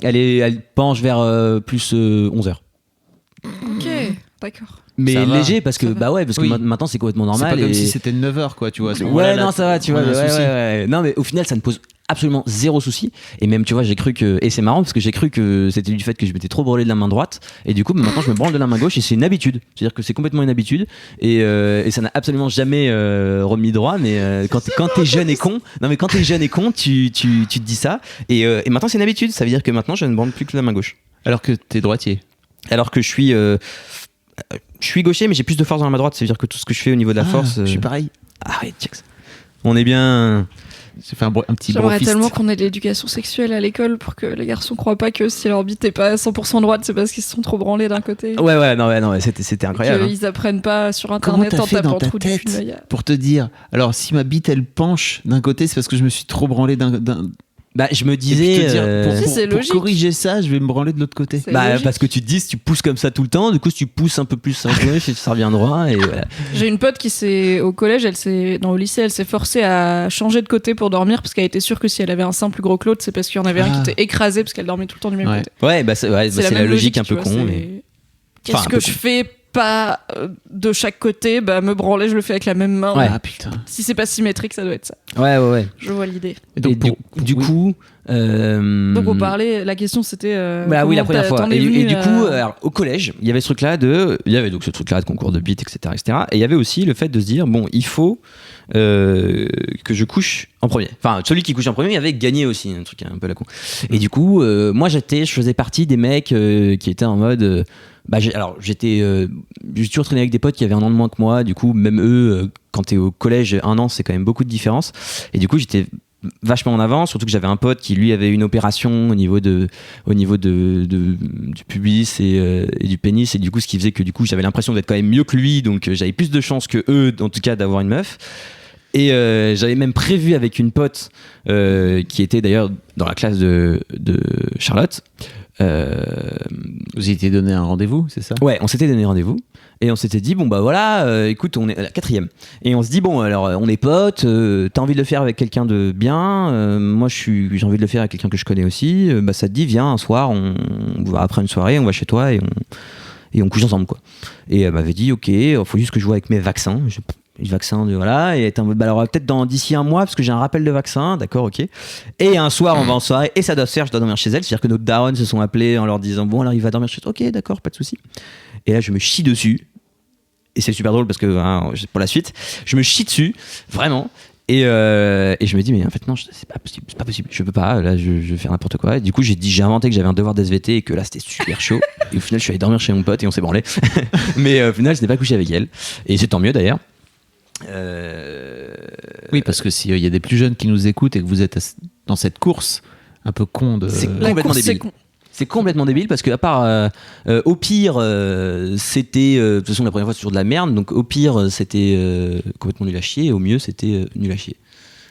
Elle penche vers plus 11h. Ok, d'accord. Mais léger, parce que maintenant c'est complètement normal. C'est pas comme si c'était 9h, quoi, tu vois. Ouais, non, ça va, tu vois. Ouais. Non, mais au final, ça ne pose absolument zéro souci. Et même, tu vois, j'ai cru que, et c'est marrant parce que j'ai cru que c'était du fait que je m'étais trop branlé de la main droite, et du coup maintenant je me branle de la main gauche, et c'est une habitude, c'est-à-dire que c'est complètement une habitude, et ça n'a absolument jamais remis droit. Mais quand t'es jeune et con, tu te dis ça, et maintenant c'est une habitude, ça veut dire que maintenant je ne branle plus que de la main gauche. Alors que t'es droitier. Alors que je suis gaucher, mais j'ai plus de force dans la main droite, ça veut dire que tout ce que je fais au niveau de la force, je suis pareil. Arrête, Jax. On est bien. J'ai fait un petit J'aimerais brofist. tellement qu'on ait de l'éducation sexuelle à l'école pour que les garçons croient pas que si leur bite est pas à 100% droite, c'est parce qu'ils se sont trop branlés d'un côté. Ouais, c'était incroyable. Qu'ils apprennent pas sur internet en tapant trou du cul. Pour te dire, alors si ma bite elle penche d'un côté, c'est parce que je me suis trop branlé d'un. Bah, je me disais, pour corriger ça, je vais me branler de l'autre côté. Parce que tu te dis, si tu pousses comme ça tout le temps, du coup, si tu pousses un peu plus à gauche, ça revient droit. Et voilà. J'ai une pote qui au collège, au lycée, elle s'est forcée à changer de côté pour dormir parce qu'elle était sûre que si elle avait un sein plus gros que l'autre, c'est parce qu'il y en avait un qui était écrasé parce qu'elle dormait tout le temps du même côté. Ouais, c'est la logique un peu con. Qu'est-ce que je fais pas de chaque côté, me branler, je le fais avec la même main. Ouais. Ah putain. Si c'est pas symétrique, ça doit être ça. Ouais. Je vois l'idée. Et donc, du coup. Donc on parlait, la question c'était. Oui, la première fois. Et du coup, alors, au collège, il y avait ce truc-là de concours de beat, etc. Et il y avait aussi le fait de se dire, bon, il faut que je couche en premier. Enfin, celui qui couche en premier, il avait gagné aussi, un truc un peu la con. Et du coup, moi, je faisais partie des mecs qui étaient en mode. J'ai toujours traîné avec des potes qui avaient un an de moins que moi. Du coup, même eux, quand t'es au collège, un an, c'est quand même beaucoup de différence. Et du coup, j'étais vachement en avance, surtout que j'avais un pote qui lui avait une opération au niveau du pubis et du pénis, et du coup ce qui faisait que du coup j'avais l'impression d'être quand même mieux que lui, donc j'avais plus de chances que eux en tout cas d'avoir une meuf. Et j'avais même prévu avec une pote qui était d'ailleurs dans la classe de Charlotte. Vous étiez donné un rendez-vous, c'est ça ? Ouais, on s'était donné rendez-vous et on s'était dit bon bah voilà, écoute, on est à la 4e et on se dit bon alors on est potes, t'as envie de le faire avec quelqu'un de bien, moi j'ai envie de le faire avec quelqu'un que je connais aussi, ça te dit viens un soir, on va après une soirée, on va chez toi et on couche ensemble quoi. Et elle m'avait dit ok, faut juste que je vois avec mes vaccins. Le vaccin voilà, et elle était en mode alors peut-être d'ici un mois parce que j'ai un rappel de vaccin, d'accord, ok. Et un soir on va en soirée et ça doit se faire, je dois dormir chez elle, c'est-à-dire que nos darons se sont appelés en leur disant bon alors il va dormir chez toi, ok d'accord, pas de souci. Et là je me chie dessus et c'est super drôle parce que pour la suite je me chie dessus vraiment et je me dis mais en fait non, c'est pas possible, je peux pas, là je vais faire n'importe quoi. Et du coup j'ai inventé que j'avais un devoir d'SVT et que là c'était super chaud et au final je suis allé dormir chez mon pote et on s'est branlé mais au final je n'ai pas couché avec elle et c'est tant mieux d'ailleurs. Oui, parce que s'il y a des plus jeunes qui nous écoutent et que vous êtes dans cette course un peu con de... C'est complètement débile. C'est complètement débile parce que à part au pire c'était de toute façon la première fois c'est toujours de la merde, donc au pire c'était complètement nul à chier et au mieux c'était nul à chier.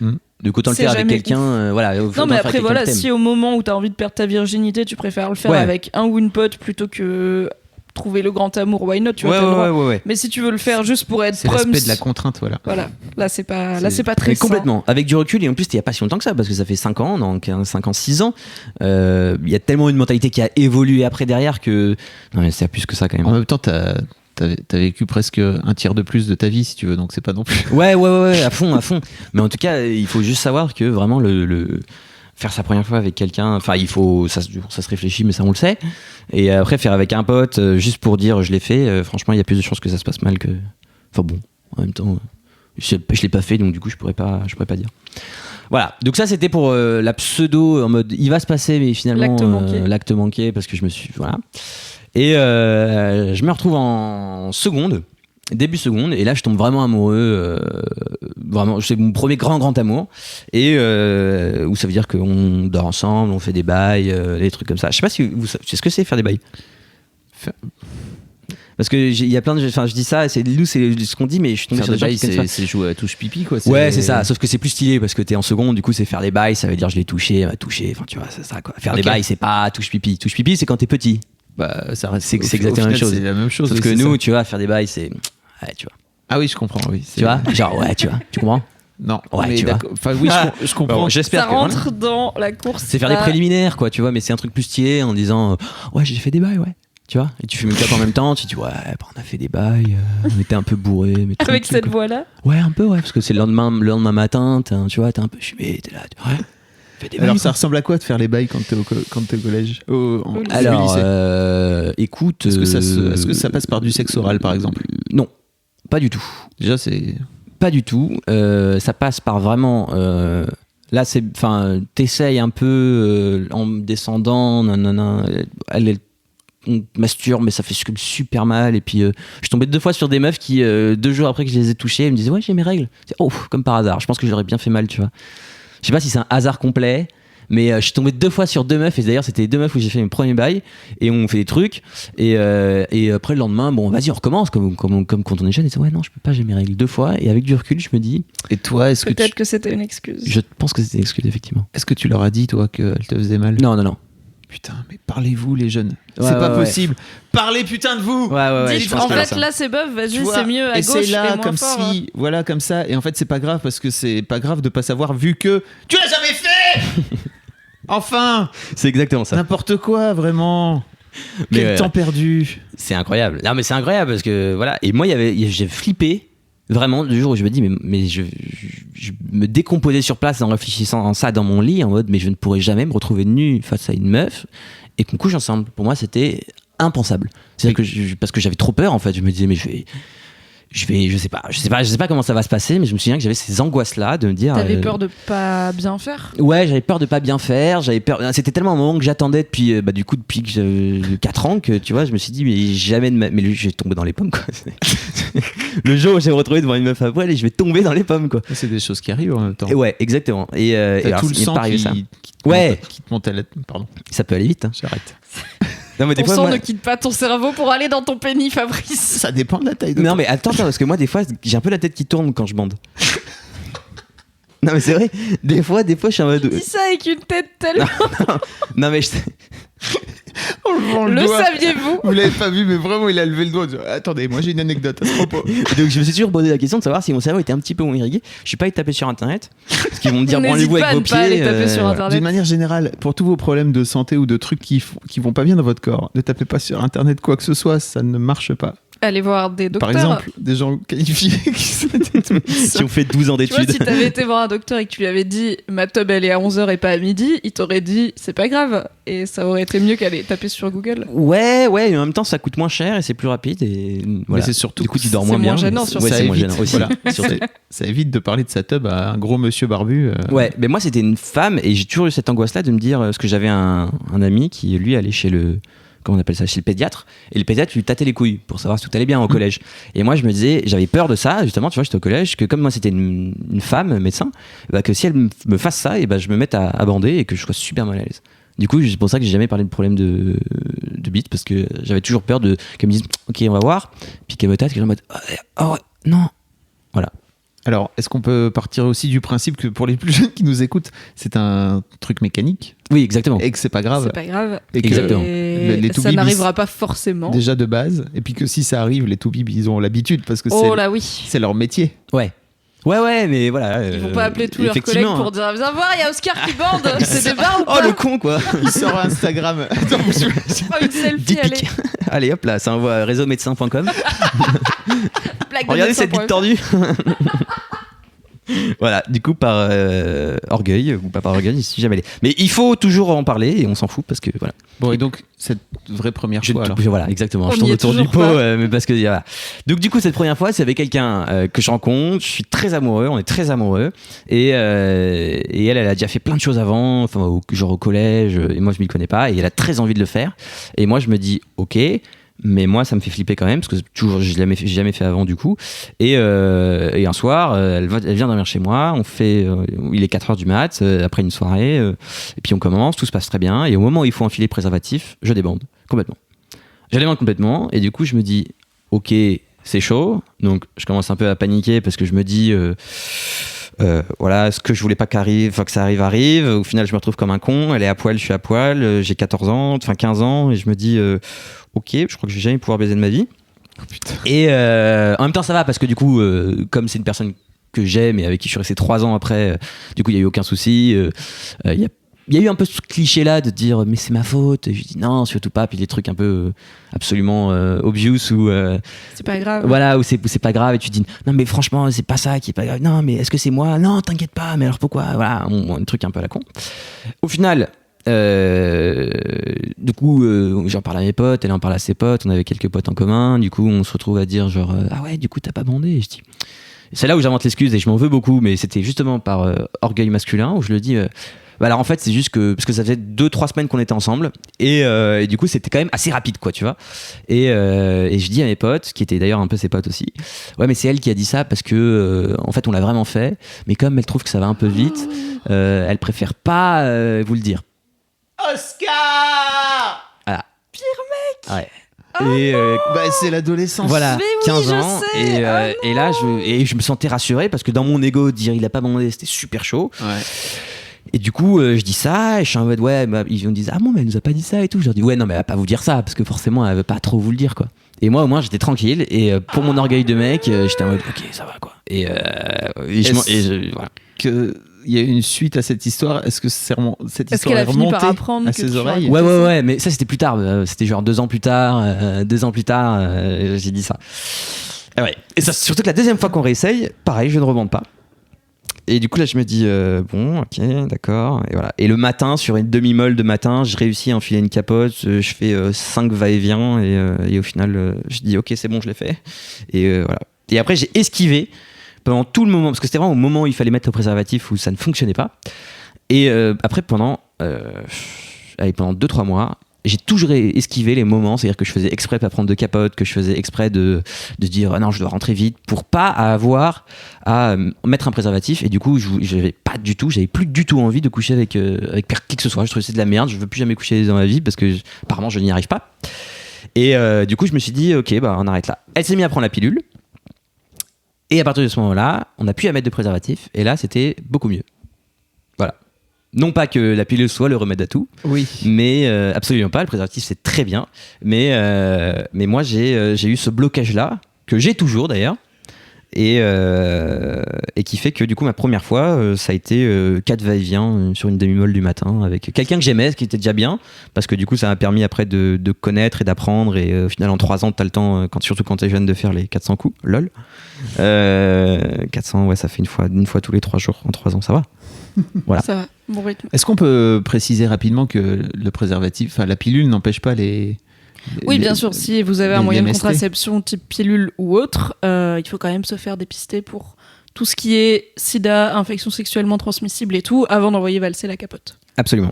Donc autant le faire avec quelqu'un voilà. Non mais après voilà, si au moment où t'as envie de perdre ta virginité tu préfères le faire avec un ou une pote plutôt que trouver le grand amour, why not, tu vois, t'as le droit. Ouais. Mais si tu veux le faire juste pour être c'est l'aspect de la contrainte, voilà. Là c'est pas très sain. Complètement, avec du recul, et en plus il y a pas si longtemps que ça parce que ça fait 5 ans, donc 5 ans, 6 ans, il y a tellement une mentalité qui a évolué après derrière que non mais c'est plus que ça quand même. En même temps t'as vécu presque un tiers de plus de ta vie si tu veux, donc c'est pas non plus. Ouais, à fond. Mais en tout cas il faut juste savoir que vraiment le faire sa première fois avec quelqu'un, enfin il faut ça se réfléchit, mais ça on le sait. Et après faire avec un pote juste pour dire je l'ai fait, franchement il y a plus de chances que ça se passe mal que, enfin bon, en même temps je l'ai pas fait, donc du coup je pourrais pas dire. Voilà, donc ça c'était pour la pseudo en mode il va se passer, mais finalement l'acte manqué parce que je me suis voilà. Et je me retrouve en début seconde, et là je tombe vraiment amoureux, vraiment c'est mon premier grand amour, et où ça veut dire qu'on dort ensemble, on fait des bails, des trucs comme ça. Je sais pas si vous savez ce que c'est faire des bails. Parce que il y a plein de, enfin je dis ça, c'est ce qu'on dit, mais je suis tombé sur des bails, c'est jouer à touche pipi quoi. Ouais c'est ça, sauf que c'est plus stylé parce que t'es en seconde, du coup c'est faire des bails, ça veut dire je l'ai touché, elle m'a touché, enfin tu vois c'est ça quoi. Faire des bails c'est pas touche pipi c'est quand t'es petit. Bah ça reste, c'est exactement c'est la même chose. Sauf que nous tu vois faire des bails c'est tu vois. Ah oui je comprends, oui. Tu vois genre tu vois, tu comprends. Non, ouais, tu vois. Enfin oui, je comprends. Bon, j'espère ça rentre dans la course. C'est faire des préliminaires, quoi, tu vois, mais c'est un truc plus stylé en disant ouais, j'ai fait des bails, ouais. Tu vois, et tu fumes une clope en même temps, tu dis ouais, on a fait des bails, on était un peu bourré, mais avec cette voix-là. Ouais, un peu, ouais, parce que c'est le lendemain matin, tu vois, t'es un peu fumé, t'es là, ouais. Alors ça ressemble à quoi de faire les bails quand t'es au collège, Alors, écoute, est-ce que ça passe par du sexe oral par exemple? Non, pas du tout. Déjà c'est pas du tout. Ça passe par vraiment. Là, t'essayes un peu en descendant. On masturbe, mais ça fait super mal. Et puis, je suis tombé 2 fois sur des meufs qui, 2 jours après que je les ai touchées, elles me disaient ouais, j'ai mes règles. Comme par hasard. Je pense que j'aurais bien fait mal, tu vois. Je sais pas si c'est un hasard complet, mais je suis tombé 2 fois sur 2 meufs. Et d'ailleurs, c'était les 2 meufs où j'ai fait mes premiers bails. Et on fait des trucs. Et après, le lendemain, bon, vas-y, on recommence. Comme quand on est jeune. Et c'est ouais, non, je peux pas, j'ai mes règles 2 fois. Et avec du recul, je me dis. Et toi, est-ce que peut-être que c'était une excuse. Je pense que c'était une excuse, effectivement. Est-ce que tu leur as dit, toi, qu'elle te faisait mal? Non. Putain, mais parlez-vous les jeunes. C'est pas possible. Parlez putain de vous. Ouais. Dites, en fait, là c'est bof, vas-y, c'est mieux à gauche. Et c'est là, et moins comme fort, si, voilà, comme ça. Et en fait, c'est pas grave parce que c'est pas grave de pas savoir vu que tu l'as jamais fait. Enfin. C'est exactement ça. N'importe quoi, vraiment. Quel temps perdu. C'est incroyable. Non, mais c'est incroyable parce que voilà. Et moi, j'ai flippé. Vraiment, le jour où je me dis, mais je me décomposais sur place en réfléchissant en ça dans mon lit, en mode, mais je ne pourrais jamais me retrouver nu face à une meuf et qu'on couche ensemble. Pour moi, c'était impensable. C'est-à-dire que parce que j'avais trop peur, en fait. Je me disais, mais je sais pas comment ça va se passer, mais je me souviens que j'avais ces angoisses-là de me dire. T'avais peur de pas bien faire? Ouais, j'avais peur de pas bien faire. C'était tellement un moment que j'attendais depuis 4 ans que tu vois, je me suis dit, mais jamais mais je vais tomber dans les pommes, quoi. Le jour où je vais me retrouver devant une meuf à poil et je vais tomber dans les pommes, quoi. C'est des choses qui arrivent en même temps. Et ouais, exactement. Et t'as tout le sang qui te monte à la... Pardon. Ça peut aller vite. Hein. J'arrête. Non, mais ton sang ne quitte pas ton cerveau pour aller dans ton pénis, Fabrice. Ça dépend de la taille de Non, mais attends, parce que moi, des fois, j'ai un peu la tête qui tourne quand je bande. Non, mais c'est vrai. Des fois, je suis en mode. Tu dis ça avec une tête tellement. Non, mais le saviez-vous? Vous l'avez pas vu, mais vraiment, il a levé le doigt. Attendez, moi j'ai une anecdote à ce propos. Donc je me suis toujours posé la question de savoir si mon cerveau était un petit peu moins irrigué. Je suis pas allé taper sur internet. Parce qu'ils vont me dire branlez-vous avec vos pieds. Pas aller taper sur internet. D'une manière générale, pour tous vos problèmes de santé ou de trucs qui vont pas bien dans votre corps, ne tapez pas sur internet quoi que ce soit, ça ne marche pas. Aller voir des docteurs. Par exemple, des gens qualifiés qui ont fait 12 ans d'études. Tu vois, si t'avais été voir un docteur et que tu lui avais dit ma tub elle est à 11h et pas à midi, il t'aurait dit c'est pas grave. Et ça aurait été mieux qu'aller taper sur Google. Ouais, et en même temps ça coûte moins cher et c'est plus rapide. Et voilà. Mais c'est surtout du coup tu dors moins bien. Gênant, ouais, c'est moins gênant aussi. Voilà. Ça évite de parler de sa tub à un gros monsieur barbu. Ouais, mais moi c'était une femme et j'ai toujours eu cette angoisse là de me dire parce que j'avais un ami qui lui allait chez le. Comment on appelle ça, chez le pédiatre, et le pédiatre lui tâtait les couilles pour savoir si tout allait bien au collège. Et moi je me disais, j'avais peur de ça justement, tu vois, j'étais au collège, que comme moi c'était une femme médecin, bah, que si elle me fasse ça, et bah, je me mette à bander et que je sois super mal à l'aise. Du coup c'est pour ça que j'ai jamais parlé de problème de bite, parce que j'avais toujours peur qu'elle me dise ok on va voir, puis qu'elle me tâte, que je me mette oh non, voilà. Alors, est-ce qu'on peut partir aussi du principe que pour les plus jeunes qui nous écoutent, c'est un truc mécanique? Oui, exactement. Et que c'est pas grave. C'est pas grave. Et que exactement. Ça n'arrivera pas forcément. Déjà de base. Et puis que si ça arrive, les toubibs, ils ont l'habitude parce que c'est leur métier. Ouais, mais voilà. Ils vont pas appeler tous leurs collègues pour dire viens voir, il y a Oscar qui bande. C'est des bars ou pas? Oh le con quoi. Il sort Instagram. Attends, une selfie, allez. Allez hop là, ça envoie réseaumédecin.com. Regardez cette bite tordue. Voilà, du coup par orgueil ou pas par orgueil, je suis jamais allé. Mais il faut toujours en parler et on s'en fout parce que voilà. Bon et donc cette vraie première fois. Alors. Voilà, exactement. Je tourne autour du pot, mais parce que voilà. Donc du coup cette première fois, c'est avec quelqu'un que je rencontre. Je suis très amoureux, on est très amoureux et elle a déjà fait plein de choses avant, enfin genre au collège. Et moi je m'y connais pas et elle a très envie de le faire. Et moi je me dis ok. Mais moi ça me fait flipper quand même parce que je l'ai jamais fait avant du coup et un soir elle vient dormir chez moi, on fait il est 4h du mat après une soirée et puis on commence, tout se passe très bien et au moment où il faut enfiler le préservatif je débande complètement et du coup je me dis ok c'est chaud, donc je commence un peu à paniquer parce que je me dis voilà, ce que je voulais pas que ça arrive. Au final, je me retrouve comme un con. Elle est à poil, je suis à poil. J'ai 15 ans, et je me dis, ok, je crois que je vais jamais pouvoir baiser de ma vie. Oh, putain. Et en même temps, ça va parce que du coup, comme c'est une personne que j'aime et avec qui je suis resté 3 ans après, du coup, il y a eu aucun souci. Il y a il y a eu un peu ce cliché-là de dire mais c'est ma faute. Et je dis non, surtout pas. Puis des trucs un peu absolument obvious ou c'est pas grave. Voilà, ou c'est pas grave. Et tu dis non mais franchement c'est pas ça qui est pas grave. Non mais est-ce que c'est moi? Non, t'inquiète pas. Mais alors pourquoi? Voilà, un truc un peu à la con. Au final. Du coup j'en parle à mes potes, elle en parle à ses potes, on avait quelques potes en commun, du coup on se retrouve à dire genre ah ouais du coup t'as pas bandé, et je dis c'est là où j'invente l'excuse et je m'en veux beaucoup, mais c'était justement par orgueil masculin où je le dis bah alors en fait c'est juste que parce que ça faisait 2-3 semaines qu'on était ensemble et du coup c'était quand même assez rapide quoi tu vois et je dis à mes potes qui étaient d'ailleurs un peu ses potes aussi ouais mais c'est elle qui a dit ça parce que en fait on l'a vraiment fait mais comme elle trouve que ça va un peu vite elle préfère pas vous le dire. Oscar! Voilà. Pire mec! Ouais. Oh et c'est l'adolescence. Voilà, mais oui, 15 ans. Et là, je me sentais rassuré parce que dans mon ego, dire il a pas bandé, c'était super chaud. Ouais. Et du coup, je dis ça, et je suis en mode ouais, ils me disent ah bon, mais elle nous a pas dit ça et tout. Je leur dis ouais, non, mais elle va pas vous dire ça parce que forcément, elle veut pas trop vous le dire quoi. Et moi, au moins, j'étais tranquille. Et pour mon orgueil de mec, j'étais en mode ok, ça va quoi. Voilà. Il y a une suite à cette histoire. Est-ce que cette histoire est remontée à ses oreilles? Ouais, mais ça c'était plus tard. C'était genre 2 ans plus tard. J'ai dit ça. Et ça, surtout que la deuxième fois qu'on réessaye, pareil, je ne rebonde pas. Et du coup là je me dis bon ok d'accord et voilà et le matin sur une demi-molle de matin je réussis à enfiler une capote, je fais 5 va-et-vient et au final je dis ok c'est bon je l'ai fait et voilà et après j'ai esquivé pendant tout le moment parce que c'était vraiment au moment où il fallait mettre le préservatif où ça ne fonctionnait pas et après pendant 2-3 mois j'ai toujours esquivé les moments, c'est-à-dire que je faisais exprès de pas prendre de capote, que je faisais exprès de dire ah non je dois rentrer vite pour pas avoir à mettre un préservatif et du coup j'avais plus du tout envie de coucher avec qui que ce soit. Je trouvais que c'est de la merde, je veux plus jamais coucher dans ma vie parce que apparemment je n'y arrive pas. Et du coup je me suis dit ok bah on arrête là. Elle s'est mise à prendre la pilule et à partir de ce moment-là on n'a plus à mettre de préservatif et là c'était beaucoup mieux. Voilà. Non pas que la pilule soit le remède à tout, oui, mais absolument pas. Le préservatif c'est très bien, mais moi j'ai eu ce blocage là que j'ai toujours d'ailleurs, et qui fait que du coup ma première fois ça a été 4 va-et-vient sur une demi-molle du matin avec quelqu'un que j'aimais, ce qui était déjà bien parce que du coup ça m'a permis après de connaître et d'apprendre et au final en 3 ans t'as le temps surtout quand t'es jeune de faire les 400 coups, lol. 400 ouais ça fait une fois tous les 3 jours en 3 ans, ça va. Voilà. Ça va, bon rythme. Est-ce qu'on peut préciser rapidement que le préservatif, enfin la pilule n'empêche pas oui, bien sûr, si vous avez un moyen de contraception type pilule ou autre, il faut quand même se faire dépister pour tout ce qui est sida, infection sexuellement transmissible et tout, avant d'envoyer valser la capote. Absolument.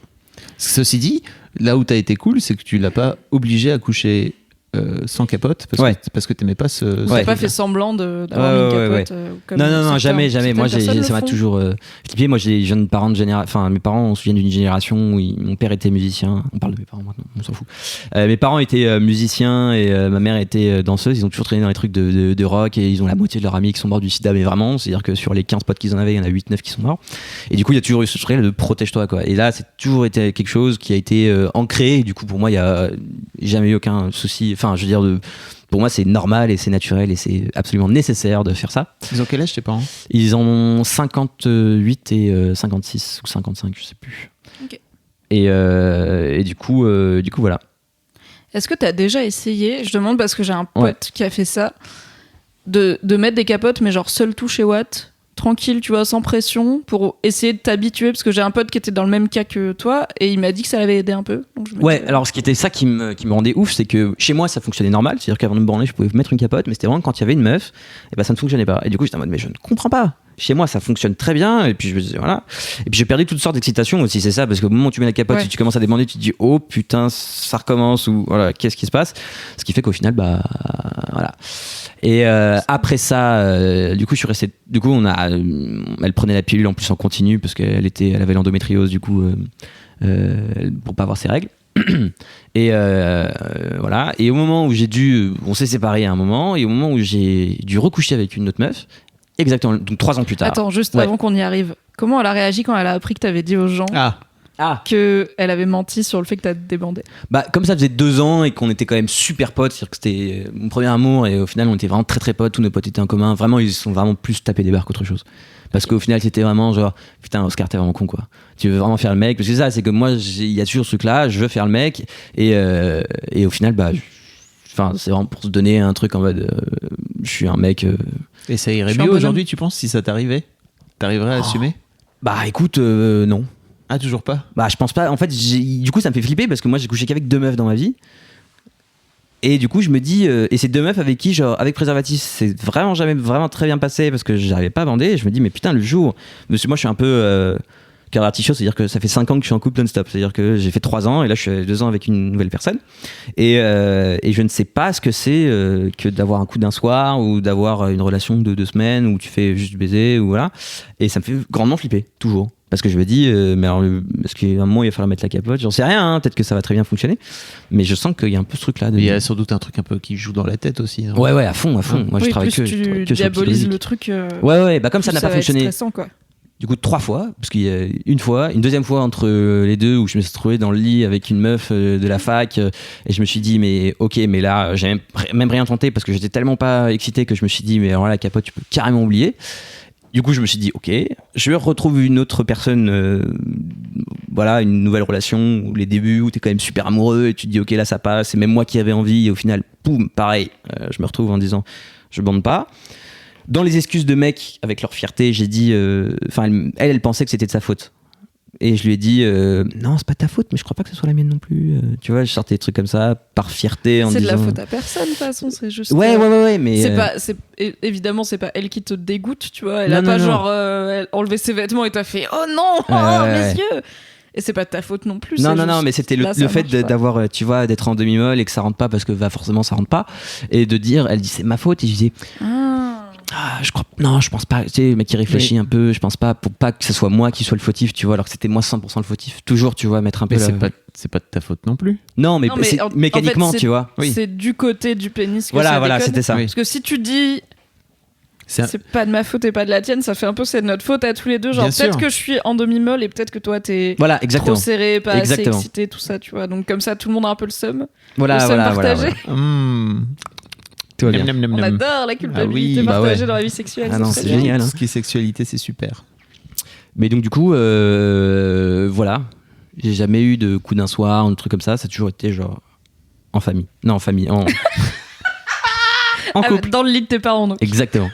Ceci dit, là où t'as été cool, c'est que tu l'as pas obligé à coucher sans capote parce que t'aimais pas ce. T'as pas fait semblant d'avoir une capote. Comme non, jamais. Moi, ça m'a toujours. Moi, j'ai jeunes parents de génération. Enfin, mes parents, on se souvient d'une génération où mon père était musicien. On parle de mes parents maintenant, on s'en fout. Mes parents étaient musiciens et ma mère était danseuse. Ils ont toujours traîné dans les trucs de rock et ils ont la moitié de leurs amis qui sont morts du sida, mais vraiment, c'est-à-dire que sur les 15 potes qu'ils en avaient, il y en a 8-9 qui sont morts. Et du coup, il y a toujours eu ce truc de protège-toi, quoi. Et là, c'est toujours été quelque chose qui a été ancré. Et du coup, pour moi, il y a jamais eu aucun souci. Enfin, je veux dire, pour moi, c'est normal et c'est naturel et c'est absolument nécessaire de faire ça. Ils ont quel âge, tes parents ? Ils en ont 58 et 56 ou 55, je sais plus. Okay. Et du coup, voilà. Est-ce que tu as déjà essayé, je demande parce que j'ai un pote qui a fait ça, de mettre des capotes, mais genre seul tout chez Watt, tranquille, tu vois, sans pression, pour essayer de t'habituer, parce que j'ai un pote qui était dans le même cas que toi, et il m'a dit que ça l'avait aidé un peu. Donc alors ce qui était ça qui me rendait ouf, c'est que chez moi ça fonctionnait normal, c'est-à-dire qu'avant de me branler, je pouvais mettre une capote, mais c'était vraiment quand il y avait une meuf, et ben ça ne fonctionnait pas. Et du coup j'étais en mode, mais je ne comprends pas. Chez moi ça fonctionne très bien, et puis je me disais voilà. Et puis j'ai perdu toutes sortes d'excitations aussi, c'est ça, parce qu'au moment où tu mets la capote et tu commences à demander, tu te dis oh putain, ça recommence, ou voilà, qu'est-ce qui se passe. Ce qui fait qu'au final, bah voilà. Et après ça, du coup, je suis resté. Du coup, elle prenait la pilule en plus en continu parce elle avait l'endométriose, du coup, pour pas avoir ses règles. Et voilà. Et au moment où on s'est séparés à un moment, et au moment où j'ai dû recoucher avec une autre meuf, exactement, donc 3 ans plus tard. Attends, juste avant qu'on y arrive, comment elle a réagi quand elle a appris que t'avais dit aux gens? qu'elle avait menti sur le fait que t'as débandé. Bah, comme ça faisait 2 ans et qu'on était quand même super potes, c'est-à-dire que c'était mon premier amour et au final on était vraiment très très potes, tous nos potes étaient en commun, vraiment ils sont vraiment plus tapés des barres qu'autre chose. Parce qu'au final c'était vraiment genre, putain Oscar t'es vraiment con quoi, tu veux vraiment faire le mec, parce que c'est ça, c'est que moi il y a toujours ce truc là, je veux faire le mec et au final bah, c'est vraiment pour se donner un truc en mode, je suis un mec. Et ça irait mieux aujourd'hui tu penses si ça t'arrivait? T'arriverais à assumer? Bah écoute, non. Ah, toujours pas? Bah je pense pas, en fait du coup ça me fait flipper parce que moi j'ai couché qu'avec 2 meufs dans ma vie et du coup je me dis et c'est 2 meufs avec qui genre avec préservatif c'est vraiment jamais vraiment très bien passé parce que j'arrivais pas à bander et je me dis mais putain le jour, parce que moi je suis un peu cœur d'artichaut, c'est-à-dire que ça fait 5 ans que je suis en couple non-stop, c'est-à-dire que j'ai fait 3 ans et là je suis 2 ans avec une nouvelle personne et je ne sais pas ce que c'est que d'avoir un coup d'un soir ou d'avoir une relation de 2 semaines où tu fais juste baiser ou voilà, et ça me fait grandement flipper toujours. Parce que je me dis, mais alors, est-ce qu'à un moment il va falloir mettre la capote? J'en sais rien, hein, peut-être que ça va très bien fonctionner. Mais je sens qu'il y a un peu ce truc-là. Il y a sans doute un truc un peu qui joue dans la tête aussi. Non? Ouais, à fond. Moi je travaille que tu diabolises le truc. Ouais, bah comme ça n'a pas fonctionné. Stressant, quoi. Du coup, 3 fois, parce qu'il y a une deuxième fois entre les deux où je me suis retrouvé dans le lit avec une meuf de la fac et je me suis dit, mais ok, mais là, j'ai même rien tenté parce que j'étais tellement pas excité que je me suis dit, mais alors là, la capote, tu peux carrément oublier. Du coup, je me suis dit, ok, je retrouve une autre personne, voilà, une nouvelle relation, ou les débuts où t'es quand même super amoureux et tu te dis, ok, là ça passe, c'est même moi qui avais envie, et au final, boum, pareil, je me retrouve en disant, je bande pas. Dans les excuses de mecs, avec leur fierté, j'ai dit, elle pensait que c'était de sa faute. Et je lui ai dit, non, c'est pas ta faute, mais je crois pas que ce soit la mienne non plus. Tu vois, je sortais des trucs comme ça, par fierté. C'est de la faute à personne, de toute façon, c'est juste. Ouais, mais. Évidemment, c'est pas elle qui te dégoûte, tu vois. Elle a pas genre enlevé ses vêtements et t'as fait, oh non, mes yeux! Et c'est pas de ta faute non plus. Non, mais c'était le fait d'avoir, tu vois, d'être en demi-molle et que ça rentre pas parce que forcément ça rentre pas. Et de dire, elle dit, c'est ma faute. Et je dis. Je pense pas, tu sais, le mec qui réfléchit un peu, je pense pas, pour pas que ce soit moi qui soit le fautif, tu vois, alors que c'était moi 100% le fautif. Toujours, tu vois, mettre un peu. Mais c'est pas de ta faute non plus. Non, mais mécaniquement, en fait, tu vois. C'est du côté du pénis que voilà, ça déconne. c'était ça. Parce que si tu dis. C'est pas de ma faute et pas de la tienne, ça fait un peu c'est de notre faute à tous les deux. Genre, peut-être que je suis en demi-molle et peut-être que toi t'es trop serré, pas assez excité, tout ça, tu vois. Donc, comme ça, tout le monde a un peu le seum. Voilà. On adore la culpabilité partagée dans la vie sexuelle. Ah non, c'est génial. Tout ce qui est sexualité, c'est super. Mais donc, du coup, voilà. J'ai jamais eu de coup d'un soir, un truc comme ça. Ça a toujours été genre en famille. Non, en famille. En couple. Dans le lit de tes parents, donc. Exactement.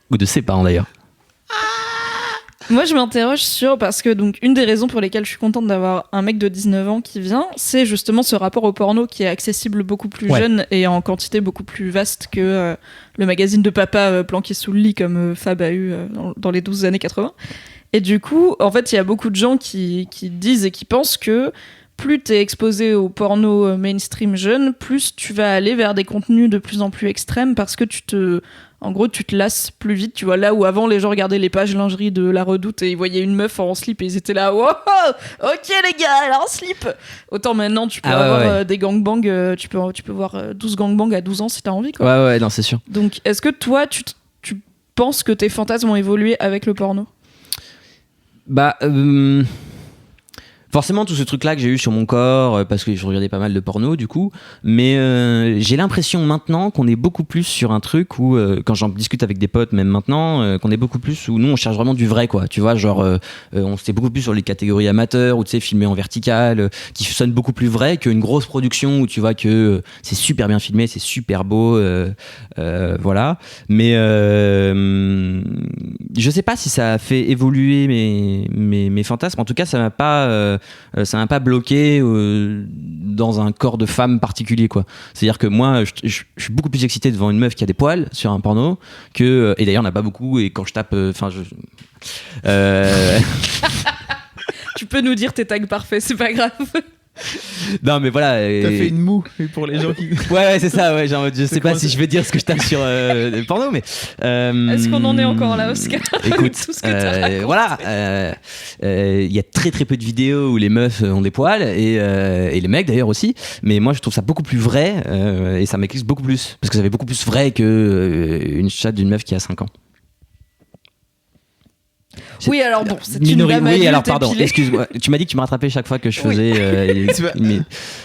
Ou de ses parents d'ailleurs. Moi, je m'interroge parce que donc une des raisons pour lesquelles je suis contente d'avoir un mec de 19 ans qui vient, c'est justement ce rapport au porno qui est accessible beaucoup plus jeune et en quantité beaucoup plus vaste que le magazine de papa planqué sous le lit comme Fab a eu dans les 12 années 80. Et du coup, en fait, il y a beaucoup de gens qui disent et qui pensent que plus t'es exposé au porno mainstream jeune, plus tu vas aller vers des contenus de plus en plus extrêmes parce que tu te lasses plus vite, tu vois, là où avant les gens regardaient les pages lingerie de La Redoute et ils voyaient une meuf en slip et ils étaient là, wow, ok les gars, elle a un slip. Autant maintenant tu peux avoir des gangbangs, tu peux voir 12 gangbangs à 12 ans si t'as envie, quoi. Ouais, non, c'est sûr. Donc est-ce que toi tu penses que tes fantasmes ont évolué avec le porno? Bah forcément tout ce truc là que j'ai eu sur mon corps parce que je regardais pas mal de porno du coup, mais j'ai l'impression maintenant qu'on est beaucoup plus sur un truc où quand j'en discute avec des potes même maintenant qu'on est beaucoup plus où nous on cherche vraiment du vrai, quoi, tu vois, genre on s'est beaucoup plus sur les catégories amateurs ou tu sais filmé en vertical qui sonne beaucoup plus vrai qu'une grosse production où tu vois que c'est super bien filmé, c'est super beau, voilà, mais je sais pas si ça a fait évoluer mes fantasmes. En tout cas ça m'a pas bloqué dans un corps de femme particulier, quoi. C'est-à-dire que moi je suis beaucoup plus excité devant une meuf qui a des poils sur un porno que, et d'ailleurs il n'y en a pas beaucoup, et quand je tape tu peux nous dire tes tags parfaits, c'est pas grave. Non mais voilà. T'as fait une moue pour les gens qui. Ouais, c'est ça. Ouais, genre, je sais pas si je vais dire ce que je tape sur le porno, mais. Est-ce qu'on en est encore là, Oscar? Écoute, tout ce que voilà. Il y a très très peu de vidéos où les meufs ont des poils et les mecs d'ailleurs aussi. Mais moi je trouve ça beaucoup plus vrai et ça m'éclipse beaucoup plus parce que ça fait beaucoup plus vrai que une chatte d'une meuf qui a 5 ans. Oui, alors bon, c'est une dame adulte. Oui, alors pardon, épilée. excuse-moi. Tu m'as dit que tu me rattrapais chaque fois que je faisais. Mais,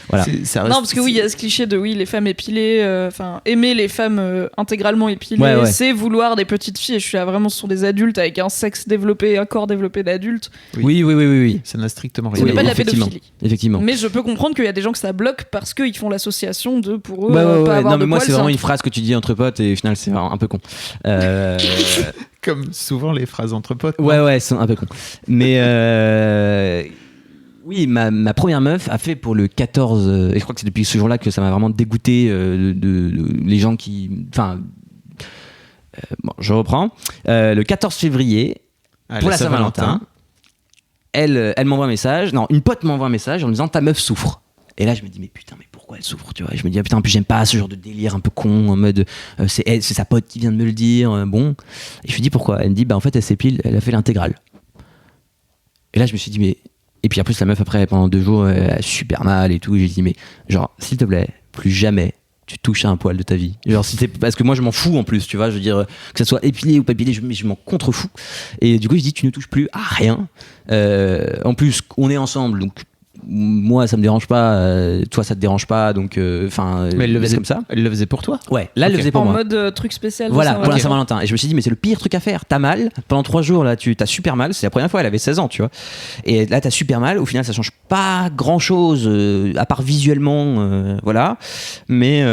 voilà. Non, parce que oui, il y a ce cliché de les femmes épilées, aimer les femmes intégralement épilées, c'est vouloir des petites filles. Et je suis là, vraiment, ce sont des adultes avec un sexe développé, un corps développé d'adulte. Oui. Ça n'a strictement rien. Ce n'est pas de la pédophilie. Effectivement. Mais je peux comprendre qu'il y a des gens que ça bloque parce qu'ils font l'association de pour eux pas avoir non, mais de moi, poils, c'est vraiment une phrase que tu dis entre potes et au final, c'est un peu con. Comme souvent les phrases entre potes. Ouais, c'est un peu con. Mais oui, ma première meuf a fait pour le 14. Et je crois que c'est depuis ce jour-là que ça m'a vraiment dégoûté de les gens qui. Enfin. Bon, je reprends. Le 14 février, pour la Saint-Valentin, elle m'envoie un message. Non, une pote m'envoie un message en me disant ta meuf souffre. Et là, je me dis, mais putain, mais pourquoi elle souffre, tu vois? Et je me dis, putain, en plus, j'aime pas ce genre de délire un peu con, en mode, c'est sa pote qui vient de me le dire, bon. Et je lui dis, pourquoi? Elle me dit, en fait, elle s'épile, elle a fait l'intégrale. Et là, je me suis dit, mais. Et puis, en plus, la meuf, après, pendant 2 jours, elle a super mal et tout. Et j'ai dit, mais, genre, s'il te plaît, plus jamais tu touches à un poil de ta vie. Genre, parce que moi, je m'en fous en plus, tu vois, je veux dire, que ça soit épilé ou pas épilé, je m'en contrefous. Et du coup, je dis, tu ne touches plus à rien. En plus, on est ensemble, donc. Moi ça me dérange pas, toi ça te dérange pas, donc enfin mais elle le faisait comme ça. Elle le faisait pour toi? Ouais, là elle le faisait pour moi en mode truc spécial voilà, pour la Saint-Valentin. Et je me suis dit, mais c'est le pire truc à faire. T'as mal pendant 3 jours, là t'as super mal. C'est la première fois, elle avait 16 ans, tu vois, et là t'as super mal. Au final ça change pas grand chose à part visuellement, voilà, mais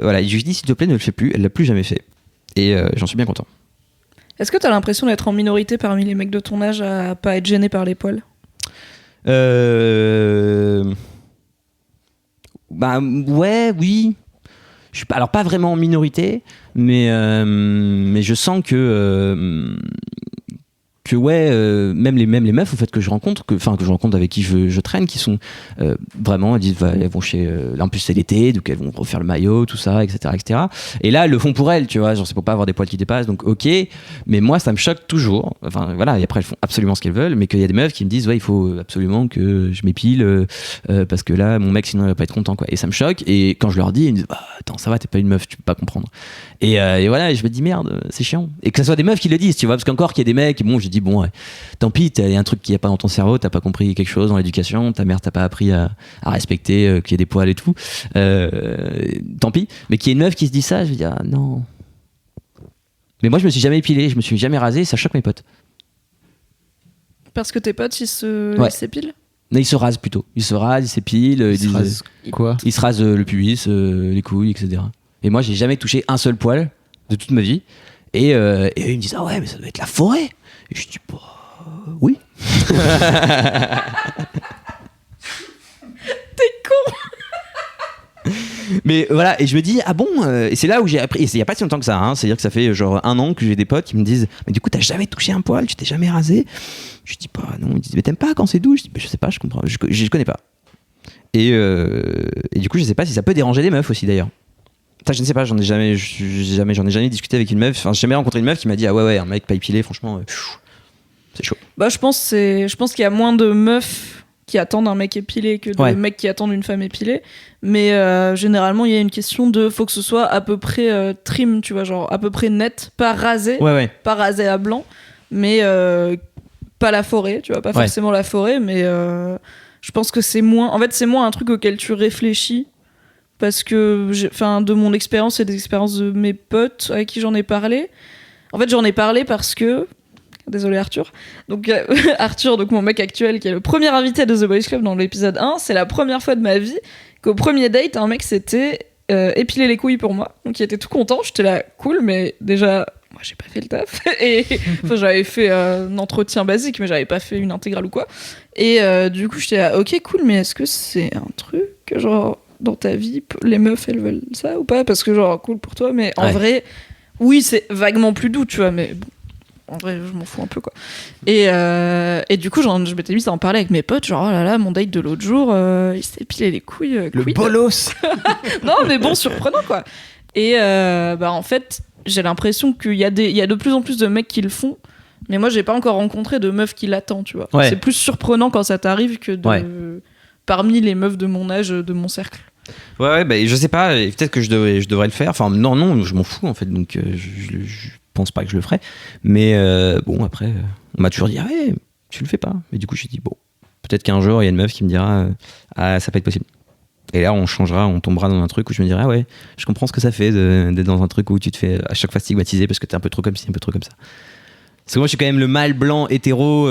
voilà. Et je lui ai dit, s'il te plaît, ne le fais plus. Elle l'a plus jamais fait, et j'en suis bien content. Est-ce que t'as l'impression d'être en minorité parmi les mecs de ton âge à pas être gêné par les poils? Oui. Je suis alors pas vraiment en minorité, mais je sens que même les meufs en fait que je rencontre avec qui je traîne, qui sont vraiment, elles disent elles vont chez là en plus c'est l'été, donc elles vont refaire le maillot, tout ça, etc. Et là elles le font pour elles, tu vois, genre c'est pour pas avoir des poils qui dépassent, donc ok, mais moi ça me choque toujours, enfin voilà, et après elles font absolument ce qu'elles veulent, mais qu'il y a des meufs qui me disent il faut absolument que je m'épile parce que là mon mec sinon il va pas être content, quoi, et ça me choque. Et quand je leur dis, ils me disent attends, ça va, t'es pas une meuf, tu peux pas comprendre. Et voilà, et je me dis merde, c'est chiant, et que ça soit des meufs qui le disent, tu vois, parce qu'encore qu'il y a des mecs, bon, j'ai dit tant pis, il y a un truc qui n'est pas dans ton cerveau, t'as pas compris quelque chose dans l'éducation, ta mère t'a pas appris à respecter qu'il y ait des poils et tout, tant pis. Mais qu'il y ait une meuf qui se dit ça, je vais dire non. Mais moi je me suis jamais épilé, je me suis jamais rasé, ça choque mes potes. Parce que tes potes ils s'épilent? Non, ils se rasent plutôt, ils se rasent, ils s'épilent, ils se rasent quoi? Ils se rasent le pubis, les couilles, etc. Et moi j'ai jamais touché un seul poil de toute ma vie, et eux ils me disent ouais mais ça doit être la forêt. Et je dis oui. T'es con. Mais voilà, et je me dis bon, et c'est là où j'ai appris, et il y a pas si longtemps que ça, hein, c'est-à-dire que ça fait genre 1 an que j'ai des potes qui me disent mais du coup t'as jamais touché un poil, tu t'es jamais rasé? Je dis non. Ils disent mais t'aimes pas quand c'est doux? Je dis je sais pas, je comprends, je connais pas. Et du coup je sais pas si ça peut déranger les meufs aussi d'ailleurs. Ça, je ne sais pas, j'en ai jamais discuté avec une meuf. Enfin, j'ai jamais rencontré une meuf qui m'a dit ouais, un mec pas épilé, franchement, c'est chaud. Je pense qu'il y a moins de meufs qui attendent un mec épilé que de mecs qui attendent une femme épilée. Mais généralement, il y a une question de faut que ce soit à peu près trim, tu vois, genre à peu près net, pas rasé, pas rasé à blanc, mais pas la forêt, tu vois, pas forcément la forêt, mais je pense que c'est moins un truc auquel tu réfléchis. Parce que, de mon expérience et des expériences de mes potes avec qui j'en ai parlé. En fait, j'en ai parlé parce que... Désolé Arthur. Donc Arthur, donc mon mec actuel, qui est le premier invité de The Boys Club dans l'épisode 1, c'est la première fois de ma vie qu'au premier date, un mec s'était épilé les couilles pour moi. Donc il était tout content, j'étais là, cool, mais déjà... Moi, j'ai pas fait le taf. Et j'avais fait un entretien basique, mais j'avais pas fait une intégrale ou quoi. Et du coup, j'étais là, ok, cool, mais est-ce que c'est un truc genre... dans ta vie, les meufs elles veulent ça ou pas? Parce que genre cool pour toi, mais en vrai oui c'est vaguement plus doux, tu vois, mais bon, en vrai je m'en fous un peu quoi. Et du coup je m'étais mise à en parler avec mes potes, genre oh là là, mon date de l'autre jour il s'est épilé les couilles, le bolos. Non mais bon, surprenant quoi. Et en fait j'ai l'impression qu'il y a de plus en plus de mecs qui le font, mais moi j'ai pas encore rencontré de meufs qui l'attendent, tu vois. C'est plus surprenant quand ça t'arrive que parmi les meufs de mon âge, de mon cercle. Ouais, je sais pas, peut-être que je devrais le faire. Enfin, non, je m'en fous en fait. Donc, pense pas que je le ferai. Mais bon, après, on m'a toujours dit, ah ouais, tu le fais pas. Mais du coup, je me suis dit, bon, peut-être qu'un jour, il y a une meuf qui me dira, ah, ça peut être possible. Et là, on tombera dans un truc où je me dirai, ah ouais, je comprends ce que ça fait d'être dans un truc où tu te fais à chaque fois stigmatiser parce que t'es un peu trop comme ci, un peu trop comme ça. Parce que moi, je suis quand même le mâle blanc hétéro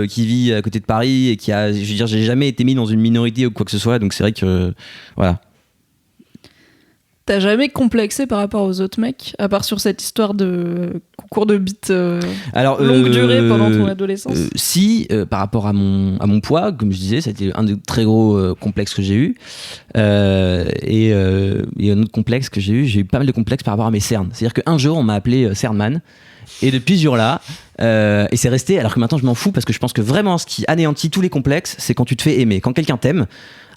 qui vit à côté de Paris et j'ai jamais été mis dans une minorité ou quoi que ce soit, donc c'est vrai que, voilà. T'as jamais complexé par rapport aux autres mecs, à part sur cette histoire de concours de beat longue durée pendant ton adolescence? Si, par rapport à mon poids, comme je disais, c'était un des très gros complexes que j'ai eu. Et un autre complexe que j'ai eu pas mal de complexes par rapport à mes cernes. C'est-à-dire qu'un jour, on m'a appelé Cernman. Et depuis ce jour-là, et c'est resté, alors que maintenant je m'en fous, parce que je pense que vraiment ce qui anéantit tous les complexes, c'est quand tu te fais aimer. Quand quelqu'un t'aime,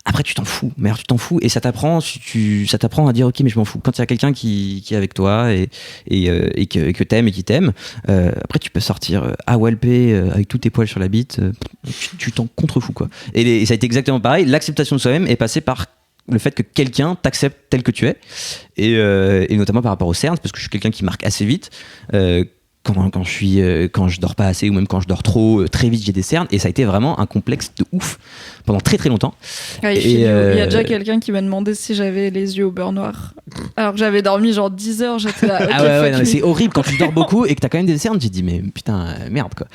après tu t'en fous, tu t'en fous, et ça t'apprend à dire ok, mais je m'en fous. Quand il y a quelqu'un qui est avec toi et que t'aimes et qui t'aime, après tu peux sortir à walper avec tous tes poils sur la bite, tu t'en contrefous quoi. Et ça a été exactement pareil. L'acceptation de soi-même est passée par le fait que quelqu'un t'accepte tel que tu es, et notamment par rapport aux cernes, parce que je suis quelqu'un qui marque assez vite. Quand je dors pas assez ou même quand je dors trop, très vite j'ai des cernes, et ça a été vraiment un complexe de ouf pendant très très longtemps. Il y a déjà quelqu'un qui m'a demandé si j'avais les yeux au beurre noir, alors que j'avais dormi genre 10 heures, j'étais là. Ah ouais, non, mais c'est horrible quand tu dors beaucoup et que t'as quand même des cernes. J'ai dit mais putain, merde quoi.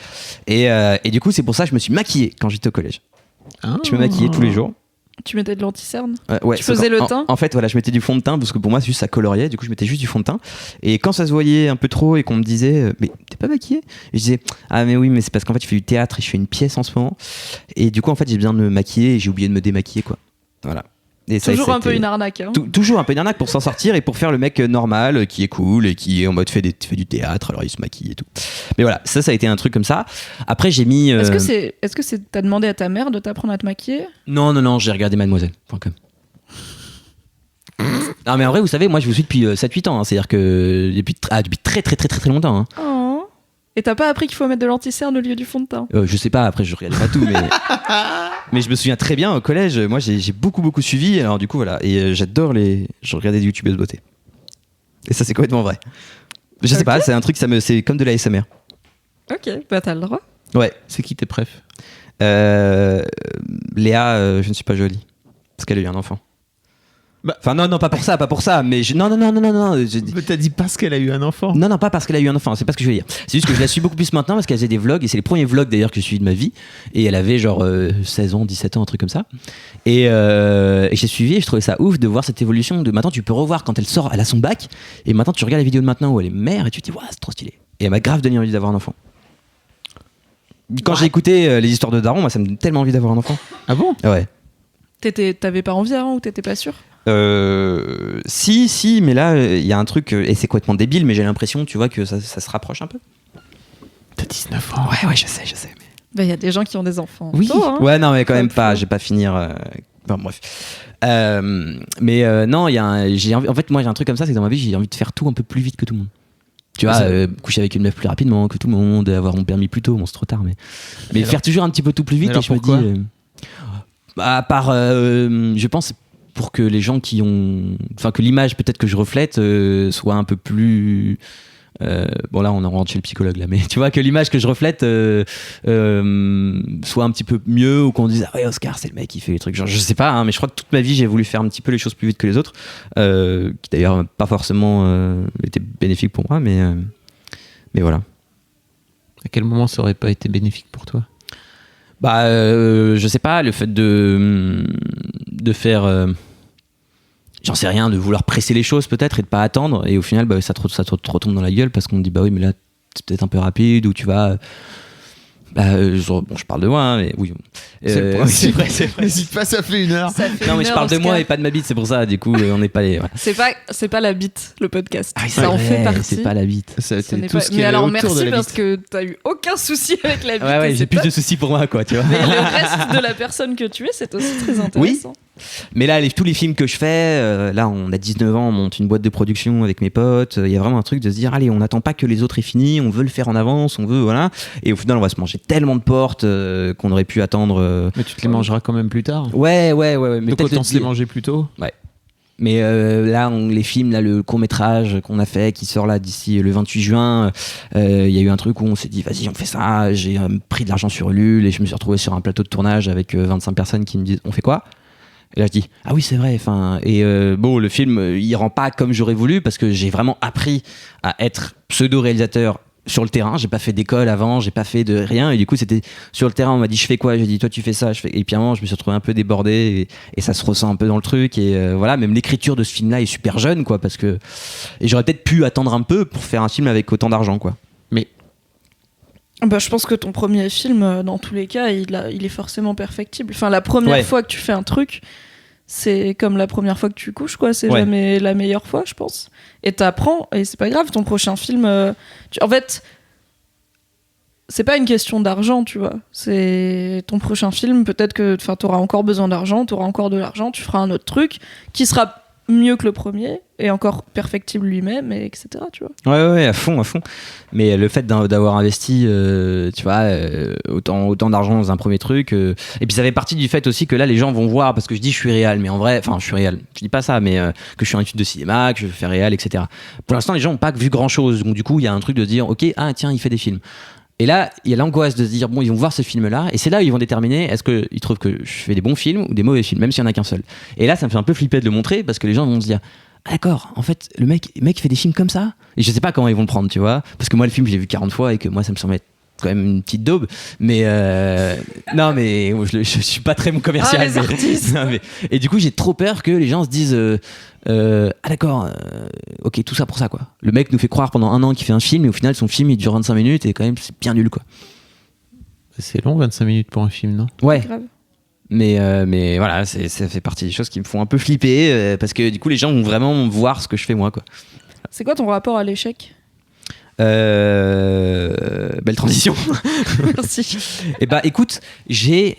Et du coup c'est pour ça que je me suis maquillé quand j'étais au collège. Je me maquillais tous les jours. Tu mettais de l'anti-cerne? Ouais, tu faisais le teint? En fait, voilà, je mettais du fond de teint parce que pour moi, c'est juste ça coloriait. Du coup, je mettais juste du fond de teint. Et quand ça se voyait un peu trop et qu'on me disait, mais t'es pas maquillée? Et je disais, ah, mais oui, mais c'est parce qu'en fait, je fais du théâtre et je fais une pièce en ce moment. Et du coup, en fait, j'ai besoin de me maquiller et j'ai oublié de me démaquiller, quoi. Voilà. Et toujours un peu une arnaque. Hein. Toujours un peu une arnaque pour s'en sortir et pour faire le mec normal qui est cool et qui est en mode fait du théâtre, alors il se maquille et tout. Mais voilà, ça a été un truc comme ça. Après, j'ai mis. Est-ce que t'as demandé à ta mère de t'apprendre à te maquiller? Non, j'ai regardé Mademoiselle.com. Non, mais en vrai, vous savez, moi je vous suis depuis 7-8 ans. Hein, c'est-à-dire que depuis très très très très très longtemps. Hein. Oh. Et t'as pas appris qu'il faut mettre de l'anti-cerne au lieu du fond de teint? Je sais pas, après je regardais pas tout, mais je me souviens très bien au collège, moi j'ai beaucoup suivi, alors du coup voilà, et je regardais des youtubeuses beauté. Et ça c'est complètement vrai. Je sais pas, c'est un truc, c'est comme de la ASMR. Ok, bah t'as le droit. Ouais. C'est qui tes préfs? Léa, je ne suis pas jolie, parce qu'elle a eu un enfant. Enfin non, pas pour ça, mais non. Mais t'as dit parce qu'elle a eu un enfant. Non, pas parce qu'elle a eu un enfant, c'est pas ce que je veux dire. C'est juste que je la suis beaucoup plus maintenant parce qu'elle faisait des vlogs, et c'est les premiers vlogs d'ailleurs que je suis de ma vie, et elle avait genre 16 ans, 17 ans, un truc comme ça. Et j'ai suivi et je trouvais ça ouf de voir cette évolution de maintenant tu peux revoir quand elle sort, elle a son bac, et maintenant tu regardes les vidéos de maintenant où elle est mère et tu te dis, waouh, c'est trop stylé. Et elle m'a grave donné envie d'avoir un enfant. Quand j'ai écouté les histoires de Daron, moi ça me donne tellement envie d'avoir un enfant. Ah bon? Ouais. T'avais pas envie avant ou t'étais pas sûr? Si, mais là il y a un truc, et c'est complètement débile, mais j'ai l'impression, tu vois, que ça se rapproche un peu. T'as 19 ans. Ouais, je sais. Mais... Bah, y a des gens qui ont des enfants. Oui. Tôt, hein. Ouais, non, mais quand même pas. Je vais pas finir. Enfin, bref. Mais non, en fait, moi, j'ai un truc comme ça, c'est que dans ma vie, j'ai envie de faire tout un peu plus vite que tout le monde. Tu vois, coucher avec une meuf plus rapidement que tout le monde, avoir mon permis plus tôt, bon, c'est trop tard, mais faire toujours un petit peu tout plus vite. Alors, et je me dis, à part, je pense, pour que les gens que l'image peut-être que je reflète soit un peu plus. Bon là on en rentre chez le psychologue là, mais tu vois, que l'image que je reflète soit un petit peu mieux, ou qu'on dise ah ouais, Oscar c'est le mec qui fait les trucs, genre je sais pas, hein, mais je crois que toute ma vie j'ai voulu faire un petit peu les choses plus vite que les autres, qui d'ailleurs pas forcément été bénéfique pour moi, mais voilà. À quel moment ça aurait pas été bénéfique pour toi? Je sais pas, le fait de faire j'en sais rien, de vouloir presser les choses peut-être et de pas attendre, et au final ça te retombe dans la gueule parce qu'on te dit bah oui, mais là c'est peut-être un peu rapide, ou tu vas je parle de moi, hein, mais oui. C'est vrai. N'hésite pas, ça fait 1 heure. Non, mais je parle de moi et pas de ma bite, c'est pour ça, du coup, on n'est pas les. Ouais. C'est pas la bite, le podcast. Ah, ça en fait partie. C'est pas la bite. Mais alors, merci parce que t'as eu aucun souci avec la bite. Ouais, j'ai plus de soucis pour moi, quoi, tu vois. Mais le reste de la personne que tu es, c'est aussi très intéressant. Oui. Mais là, tous les films que je fais, là, on a 19 ans, on monte une boîte de production avec mes potes. Il y a vraiment un truc de se dire, allez, on n'attend pas que les autres aient fini, on veut le faire en avance, on veut, voilà. Et au final, on va se manger tellement de portes qu'on aurait pu attendre. Mais tu te les mangeras quand même plus tard. Ouais. Mais donc autant se les manger plus tôt. Ouais. Mais là, les films, là, le court-métrage qu'on a fait, qui sort là d'ici le 28 juin, il y a eu un truc où on s'est dit, vas-y, on fait ça. J'ai pris de l'argent sur Ulule et je me suis retrouvé sur un plateau de tournage avec 25 personnes qui me disent, on fait quoi ? Et là, je dis, ah oui, c'est vrai. Bon, le film, il rend pas comme j'aurais voulu parce que j'ai vraiment appris à être pseudo-réalisateur sur le terrain. J'ai pas fait d'école avant, j'ai pas fait de rien. Et du coup, c'était sur le terrain, on m'a dit, je fais quoi ? J'ai dit, toi, tu fais ça. Et puis à un moment, je me suis retrouvé un peu débordé et ça se ressent un peu dans le truc. Et voilà, même l'écriture de ce film-là est super jeune, quoi, parce que. Et j'aurais peut-être pu attendre un peu pour faire un film avec autant d'argent, quoi. Mais. Je pense que ton premier film, dans tous les cas, il est forcément perfectible. Enfin, la première fois que tu fais un truc, c'est comme la première fois que tu couches, quoi. C'est jamais la meilleure fois, je pense. Et t'apprends, et c'est pas grave. Ton prochain film, en fait, c'est pas une question d'argent, tu vois. C'est ton prochain film, peut-être que t'auras encore besoin d'argent, t'auras encore de l'argent, tu feras un autre truc qui sera mieux que le premier et encore perfectible lui-même, et etc. Tu vois. Ouais, à fond. Mais le fait d'avoir investi, tu vois, autant d'argent dans un premier truc, et puis ça fait partie du fait aussi que là les gens vont voir, parce que je dis je suis réal, mais en vrai, enfin je suis réal, je dis pas ça, mais que je suis en étude de cinéma, que je fais réal, etc. Pour l'instant, les gens n'ont pas vu grand chose, donc du coup il y a un truc de dire ok, ah tiens, il fait des films. Et là, il y a l'angoisse de se dire, bon, ils vont voir ce film-là, et c'est là où ils vont déterminer est-ce qu'ils trouvent que je fais des bons films ou des mauvais films, même s'il n'y en a qu'un seul. Et là, ça me fait un peu flipper de le montrer, parce que les gens vont se dire, ah d'accord, en fait, le mec fait des films comme ça. Et je sais pas comment ils vont le prendre, tu vois, parce que moi, le film, je l'ai vu 40 fois, et que moi, ça me semble être quand même une petite daube. Mais non, mais je suis pas très commercial. Les artistes. Et du coup, j'ai trop peur que les gens se disent... ah d'accord, ok, tout ça pour ça, quoi. Le mec nous fait croire pendant 1 an qu'il fait un film et au final son film il dure 25 minutes et quand même c'est bien nul, quoi. C'est long 25 minutes pour un film, non ? Ouais. Mais voilà, ça fait partie des choses qui me font un peu flipper parce que du coup les gens vont vraiment voir ce que je fais moi, quoi. C'est quoi ton rapport à l'échec ? Belle transition. Merci. Et bah écoute, et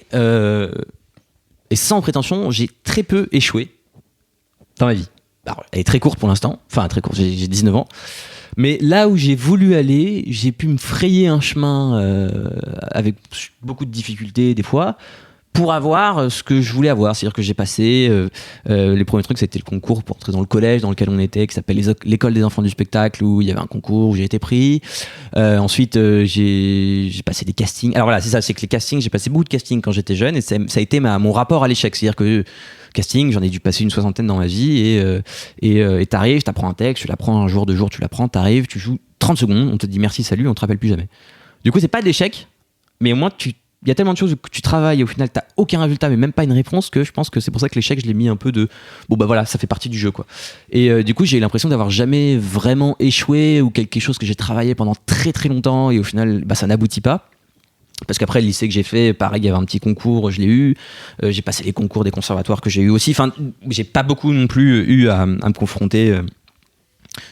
sans prétention, j'ai très peu échoué dans ma vie. Alors, elle est très courte pour l'instant, enfin très courte, j'ai 19 ans. Mais là où j'ai voulu aller, j'ai pu me frayer un chemin avec beaucoup de difficultés des fois, pour avoir ce que je voulais avoir. C'est-à-dire que j'ai passé, les premiers trucs, c'était le concours pour entrer dans le collège dans lequel on était, qui s'appelle l'école des enfants du spectacle, où il y avait un concours où j'ai été pris. Ensuite, j'ai passé des castings. Alors voilà, c'est ça, c'est que les castings, j'ai passé beaucoup de castings quand j'étais jeune, et ça a été mon rapport à l'échec. C'est-à-dire que casting, j'en ai dû passer une 60aine dans ma vie, et t'arrives, t'apprends un texte, tu l'apprends un jour, 2 jours, tu l'apprends, t'arrives, tu joues 30 secondes, on te dit merci, salut, on te rappelle plus jamais. Du coup, c'est pas de l'échec, mais au moins il y a tellement de choses que tu travailles et au final t'as aucun résultat, mais même pas une réponse, que je pense que c'est pour ça que l'échec, je l'ai mis un peu de bon bah voilà, ça fait partie du jeu, quoi. Et du coup, j'ai eu l'impression d'avoir jamais vraiment échoué, ou quelque chose que j'ai travaillé pendant très très longtemps et au final ça n'aboutit pas. Parce qu'après le lycée que j'ai fait, pareil, il y avait un petit concours, je l'ai eu. J'ai passé les concours des conservatoires que j'ai eu aussi. Enfin, j'ai pas beaucoup non plus eu à me confronter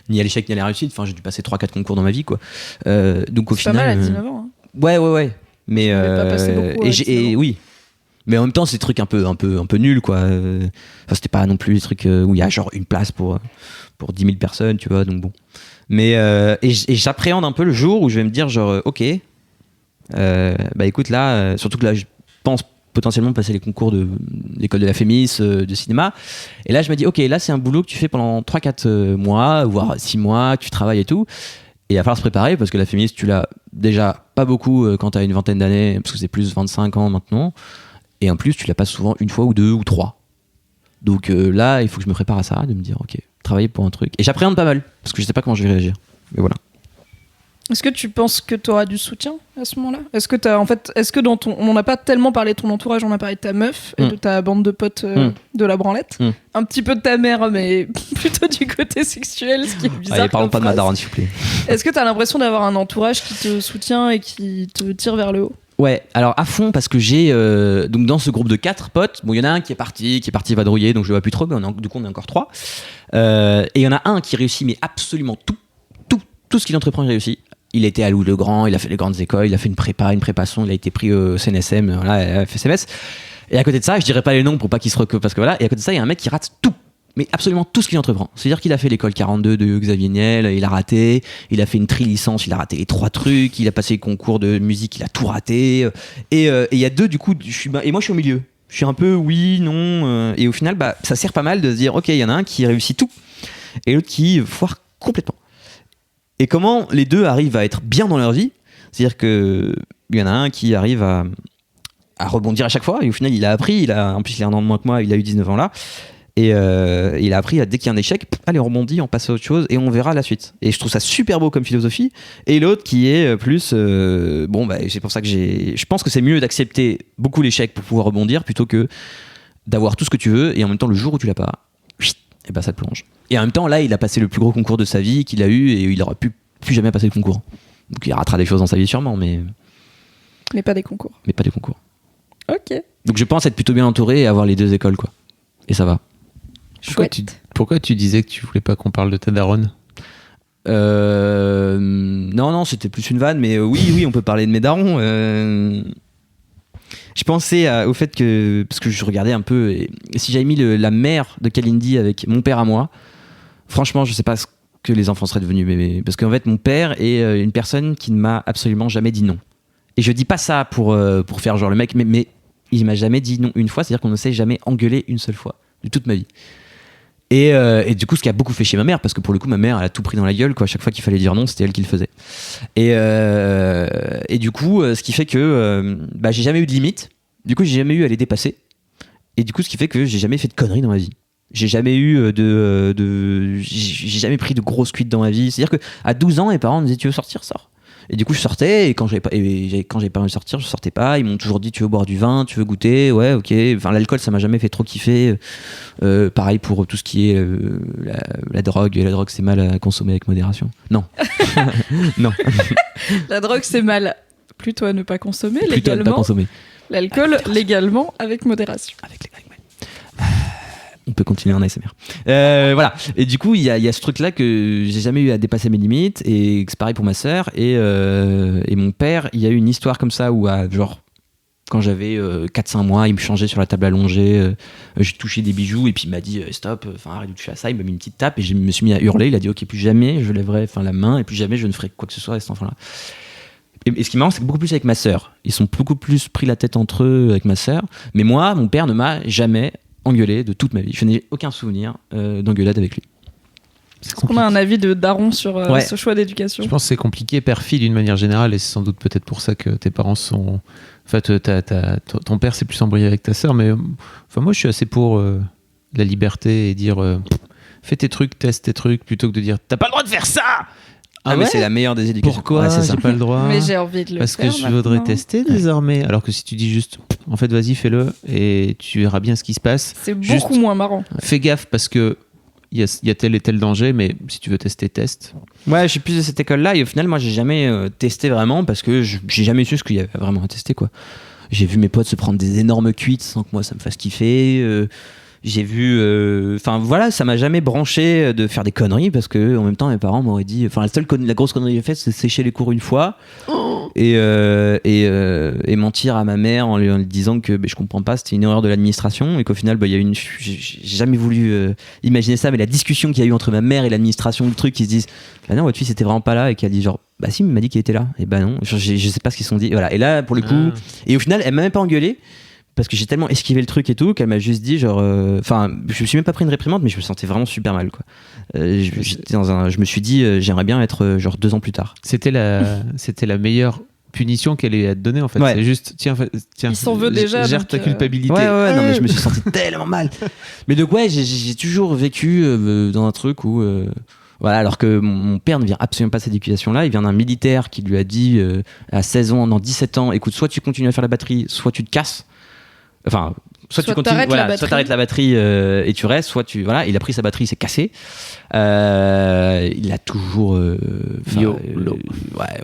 ni à l'échec ni à la réussite. Enfin, j'ai dû passer 3-4 concours dans ma vie, quoi. Donc au final. C'est pas mal à 19 ans. Hein. Ouais. Mais pas passé beaucoup oui. Mais en même temps, c'est des trucs un peu nuls, quoi. Enfin, c'était pas non plus des trucs où il y a genre une place pour 10 000 personnes, tu vois. Donc bon. Mais et j'appréhende un peu le jour où je vais me dire genre ok. Écoute là, surtout que là je pense potentiellement passer les concours de l'école de la Fémis de cinéma, et là je me dis ok, là c'est un boulot que tu fais pendant 3-4 mois voire 6 mois, tu travailles et tout, et il va falloir se préparer parce que la Fémis tu l'as déjà pas beaucoup quand t'as une vingtaine d'années, parce que c'est plus 25 ans maintenant, et en plus tu la passes souvent 1 fois ou 2 ou 3, donc là il faut que je me prépare à ça, de me dire ok, travailler pour un truc, et j'appréhende pas mal parce que je sais pas comment je vais réagir, mais voilà. Est-ce que tu penses que tu auras du soutien à ce moment-là ? Est-ce que dans ton... On n'a pas tellement parlé de ton entourage, on a parlé de ta meuf et de ta bande de potes de la branlette. Un petit peu de ta mère, mais plutôt du côté sexuel, ce qui est bizarre. Allez, parlons pas de ma daronne, s'il vous plaît. Est-ce que tu as l'impression d'avoir un entourage qui te soutient et qui te tire vers le haut ? Ouais, alors à fond, parce que j'ai donc dans ce groupe de 4 potes, bon il y en a un qui est parti vadrouiller, donc je le vois plus trop, mais du coup on est encore 3. Et il y en a un qui réussit, mais absolument tout ce qu'il entreprend, il réussit. Il était à Louis-le-Grand, il a fait les grandes écoles, il a fait une préparation, il a été pris au CNSM, voilà, FSMS. Et à côté de ça, je dirais pas les noms pour pas qu'il se parce que voilà, et à côté de ça, il y a un mec qui rate tout, mais absolument tout ce qu'il entreprend. C'est-à-dire qu'il a fait l'école 42 de Xavier Niel, il a raté, il a fait une tri-licence, il a raté les 3 trucs, il a passé les concours de musique, il a tout raté. Et il y a 2, du coup, et moi je suis au milieu. Je suis un peu oui, non. Et au final, ça sert pas mal de se dire, ok, il y en a un qui réussit tout et l'autre qui foire complètement. Et comment les deux arrivent à être bien dans leur vie, c'est-à-dire qu'il y en a un qui arrive à rebondir à chaque fois, et au final, il a appris, en plus, il a un an de moins que moi, il a eu 19 ans là, et il a appris dès qu'il y a un échec, allez, on rebondit, on passe à autre chose, et on verra la suite. Et je trouve ça super beau comme philosophie. Et l'autre qui est plus, c'est pour ça que je pense que c'est mieux d'accepter beaucoup l'échec pour pouvoir rebondir, plutôt que d'avoir tout ce que tu veux, et en même temps, le jour où tu l'as pas, et ça te plonge. Et en même temps, là, il a passé le plus gros concours de sa vie qu'il a eu, et il aura plus jamais passer le concours. Donc il ratera des choses dans sa vie sûrement, mais pas des concours. Ok. Donc je pense être plutôt bien entouré et avoir les deux écoles, quoi. Et ça va. Pourquoi tu disais que tu voulais pas qu'on parle de ta daronne ? Non, c'était plus une vanne, mais oui, on peut parler de mes darons. Je pensais au fait que, parce que je regardais un peu, et si j'avais mis la mère de Kalindi avec mon père à moi, franchement, je sais pas ce que les enfants seraient devenus. Parce qu'en fait, mon père est une personne qui ne m'a absolument jamais dit non. Et je dis pas ça pour faire genre le mec, mais il m'a jamais dit non une fois, c'est-à-dire qu'on ne s'est jamais engueulé une seule fois de toute ma vie. Et du coup, ce qui a beaucoup fait chier ma mère, parce que pour le coup, ma mère, elle a tout pris dans la gueule, quoi. Chaque fois qu'il fallait dire non, c'était elle qui le faisait. Et du coup, ce qui fait que j'ai jamais eu de limite. Du coup, j'ai jamais eu à les dépasser. Et du coup, ce qui fait que j'ai jamais fait de conneries dans ma vie. J'ai jamais eu j'ai jamais pris de grosses cuites dans ma vie. C'est-à-dire que à 12 ans, mes parents me disaient tu veux sortir, sors. Et du coup, je sortais, et quand j'avais pas envie de sortir, je sortais pas. Ils m'ont toujours dit tu veux boire du vin, tu veux goûter, ouais, ok. Enfin, l'alcool, ça m'a jamais fait trop kiffer. Pareil pour tout ce qui est la drogue. La drogue, c'est mal à consommer avec modération. Non. Non. La drogue, c'est mal. Plutôt à ne pas consommer légalement. Plutôt à ne pas consommer. L'alcool, légalement, avec modération. On peut continuer en ASMR. Voilà. Et du coup, il y a ce truc-là que j'ai jamais eu à dépasser mes limites, et c'est pareil pour ma sœur. Et mon père, il y a eu une histoire comme ça où, quand j'avais 4-5 mois, il me changeait sur la table allongée, j'ai touché des bijoux, et puis il m'a dit stop, arrête de toucher à ça. Il m'a mis une petite tape, et je me suis mis à hurler. Il a dit ok, plus jamais je lèverai la main, et plus jamais je ne ferai quoi que ce soit à cet enfant-là. Et ce qui est marrant, c'est que beaucoup plus avec ma sœur. Ils sont beaucoup plus pris la tête entre eux avec ma sœur. Mais moi, mon père ne m'a jamais engueulé de toute ma vie. Je n'ai aucun souvenir d'engueulade avec lui. Est-ce qu'on a un avis de daron sur ce choix d'éducation ? Je pense que c'est compliqué, père-fille d'une manière générale, et c'est sans doute peut-être pour ça que tes parents sont... Enfin, ton père s'est plus embrouillé avec ta sœur, mais moi je suis assez pour la liberté et dire fais tes trucs, teste tes trucs, plutôt que de dire t'as pas le droit de faire ça. Mais c'est la meilleure des éducations. Pourquoi c'est ça. J'ai pas le droit. Mais j'ai envie de le parce faire. Parce que je voudrais tester désormais. Alors que si tu dis juste, en fait, vas-y, fais-le et tu verras bien ce qui se passe. C'est beaucoup moins marrant. Fais gaffe parce que il y a tel et tel danger, mais si tu veux tester, teste. Ouais, je suis plus de cette école-là, et au final, moi, j'ai jamais testé vraiment, parce que j'ai jamais su ce qu'il y avait vraiment à tester, quoi. J'ai vu mes potes se prendre des énormes cuites sans que moi ça me fasse kiffer. J'ai vu, ça m'a jamais branché de faire des conneries, parce que en même temps mes parents m'auraient dit, la grosse connerie que j'ai faite, c'est sécher les cours une fois et mentir à ma mère en lui disant que je comprends pas, c'était une erreur de l'administration, et qu'au final j'ai jamais voulu imaginer ça, mais la discussion qu'il y a eu entre ma mère et l'administration, le truc, ils se disent bah non, votre fils était vraiment pas là, et qu'elle dit genre bah si, il m'a dit qu'il était là, et bah non, je sais pas ce qu'ils se sont dit, voilà. Et là pour le coup, et au final elle m'a même pas engueulé, parce que j'ai tellement esquivé le truc et tout, qu'elle m'a juste dit genre je me suis même pas pris une réprimande, mais je me sentais vraiment super mal, quoi. Je me suis dit j'aimerais bien être genre 2 ans plus tard. C'était la meilleure punition qu'elle ait à te donner, en fait. Ouais. C'est juste tiens, il s'en veut déjà, gère ta culpabilité. Ouais, non, mais je me suis senti tellement mal. Mais donc j'ai toujours vécu dans un truc où voilà, alors que mon père ne vient absolument pas de cette éducation-là. Il vient d'un militaire qui lui a dit à 16 ans, dans 17 ans, écoute, soit tu continues à faire la batterie, soit tu te casses. Enfin, soit tu continues, soit t'arrêtes la batterie et tu restes, soit tu... Voilà, il a pris sa batterie, il s'est cassé. Il a toujours...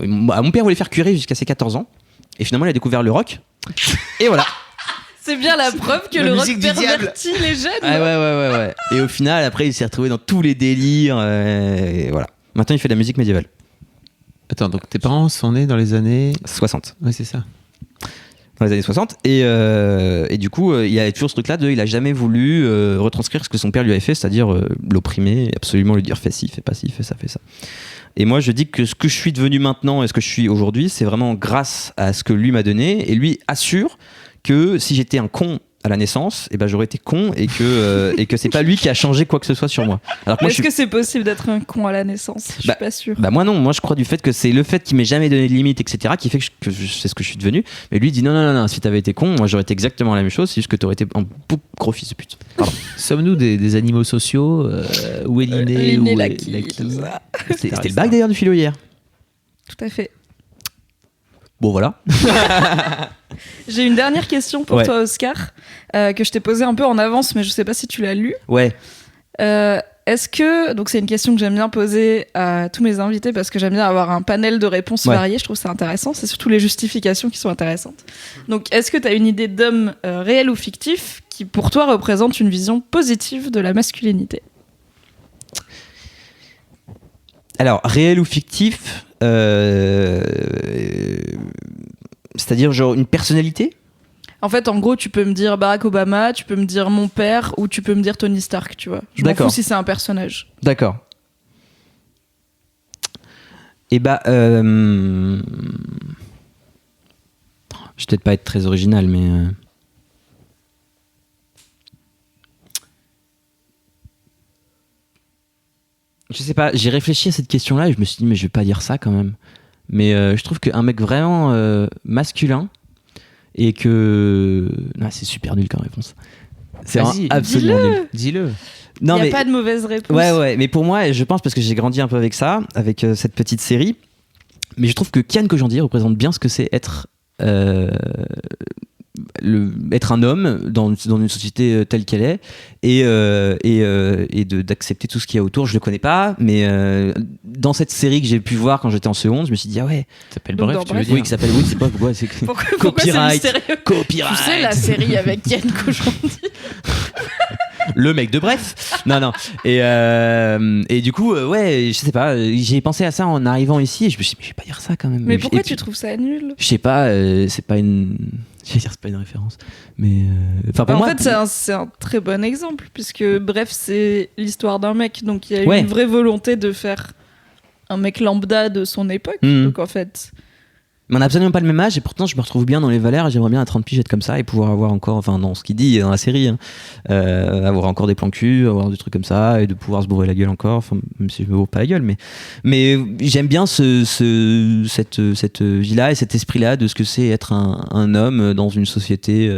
mon père voulait faire curer jusqu'à ses 14 ans. Et finalement, il a découvert le rock. Et voilà. C'est bien la preuve que le rock pervertit les jeunes. Ouais. Et au final, après, il s'est retrouvé dans tous les délires. Et voilà. Maintenant, il fait de la musique médiévale. Attends, donc tes parents sont nés dans les années 60. Ouais, c'est ça. Dans les années 60. Et du coup, il y a toujours ce truc-là il a jamais voulu retranscrire ce que son père lui avait fait, c'est-à-dire l'opprimer, et absolument lui dire fais ci, fais pas ci, fais ça, fais ça. Et moi, je dis que ce que je suis devenu maintenant et ce que je suis aujourd'hui, c'est vraiment grâce à ce que lui m'a donné. Et lui assure que si j'étais un con à la naissance, et ben j'aurais été con et que c'est pas lui qui a changé quoi que ce soit sur moi. Alors que moi, est-ce que c'est possible d'être un con à la naissance? Je suis pas sûre. Bah moi non, moi je crois du fait que c'est le fait qu'il m'ait jamais donné de limite, etc., qui fait que je sais ce que je suis devenu. Mais lui il dit non, si t'avais été con, moi j'aurais été exactement la même chose, c'est juste que t'aurais été un gros fils de pute. Sommes-nous des animaux sociaux? Où est l'inné? Où est l'acquis? C'était le bac d'ailleurs du philo hier. Tout à fait. Bon voilà. J'ai une dernière question pour toi, Oscar, que je t'ai posée un peu en avance, mais je sais pas si tu l'as lu. Ouais. Est-ce que, donc c'est une question que j'aime bien poser à tous mes invités parce que j'aime bien avoir un panel de réponses variées, je trouve ça intéressant, c'est surtout les justifications qui sont intéressantes. Donc est-ce que tu as une idée d'homme réel ou fictif qui pour toi représente une vision positive de la masculinité? Alors, réel ou fictif, c'est-à-dire genre une personnalité? En fait, en gros, tu peux me dire Barack Obama, tu peux me dire mon père, ou tu peux me dire Tony Stark, tu vois. Je m'en fous si c'est un personnage. D'accord. Et bah, je vais peut-être pas être très original, mais... Je sais pas, j'ai réfléchi à cette question-là et je me suis dit, mais je vais pas dire ça quand même. Mais je trouve qu'un mec vraiment masculin et que... Non, c'est super nul comme réponse. C'est absolument nul. Dis-le. Il n'y a pas de mauvaise réponse. Ouais, mais pour moi, je pense, parce que j'ai grandi un peu avec ça, avec cette petite série, mais je trouve que Kian Kojandi représente bien ce que c'est être... être un homme dans une société telle qu'elle est et d'accepter tout ce qu'il y a autour. Je le connais pas, mais dans cette série que j'ai pu voir quand j'étais en seconde, je me suis dit ah ouais, ça s'appelle Bref, tu veux dire? Oui, qui s'appelle, oui, c'est pas pourquoi c'est copyright. Copyright. Tu sais la série avec Kian Kojandi. Le mec de Bref. Non. Et du coup, ouais, je sais pas, j'ai pensé à ça en arrivant ici et je me suis dit, mais je vais pas dire ça quand même. Mais pourquoi tu trouves ça nul? Je sais pas, c'est pas une... J'allais dire, c'est pas une référence. Mais. Pour moi, en fait, c'est un très bon exemple, puisque Bref, c'est l'histoire d'un mec. Donc il y a une vraie volonté de faire un mec lambda de son époque. Donc en fait. Mais on n'a absolument pas le même âge et pourtant je me retrouve bien dans les valeurs et j'aimerais bien à 30 piges être comme ça et pouvoir avoir encore, enfin dans ce qu'il dit dans la série, avoir encore des plans cul, avoir des trucs comme ça et de pouvoir se bourrer la gueule encore, enfin même si je me bourre pas la gueule, mais j'aime bien cette vie-là et cet esprit-là de ce que c'est être un homme dans une société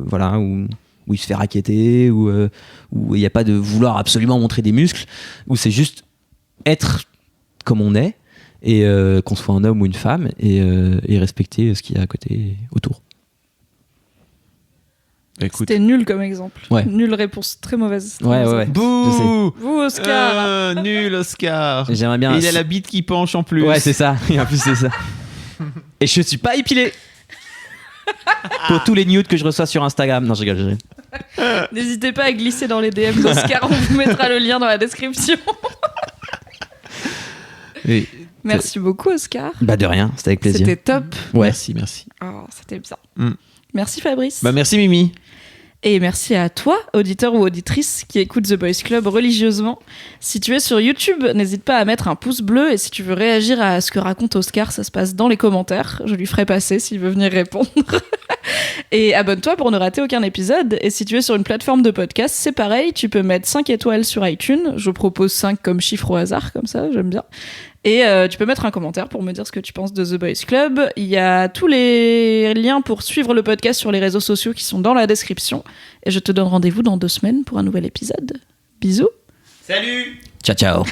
voilà, où il se fait racketter, où il n'y a pas de vouloir absolument montrer des muscles, où c'est juste être comme on est. Et qu'on soit un homme ou une femme et respecter ce qu'il y a à côté autour. Écoute. C'était nul comme exemple. Nulle réponse, très mauvaise. Ouais. Bouh, Oscar. Nul Oscar. J'aimerais bien. Et il a la bite qui penche en plus. Ouais, c'est ça. Et en plus c'est ça. Et je suis pas épilé. Pour tous les nudes que je reçois sur Instagram. Non, je rigole. N'hésitez pas à glisser dans les DM d'Oscar, on vous mettra le lien dans la description. Et merci beaucoup, Oscar. Bah de rien, c'était avec plaisir. C'était top. Ouais. Merci. Oh, c'était bien. Merci Fabrice. Bah merci Mimi. Et merci à toi, auditeur ou auditrice, qui écoute The Boys Club religieusement. Si tu es sur YouTube, n'hésite pas à mettre un pouce bleu. Et si tu veux réagir à ce que raconte Oscar, ça se passe dans les commentaires. Je lui ferai passer s'il veut venir répondre. Et abonne-toi pour ne rater aucun épisode. Et si tu es sur une plateforme de podcast, c'est pareil. Tu peux mettre 5 étoiles sur iTunes. Je propose 5 comme chiffre au hasard, comme ça, j'aime bien. Et tu peux mettre un commentaire pour me dire ce que tu penses de The Boys Club. Il y a tous les liens pour suivre le podcast sur les réseaux sociaux qui sont dans la description. Et je te donne rendez-vous dans 2 semaines pour un nouvel épisode. Bisous. Salut. Ciao.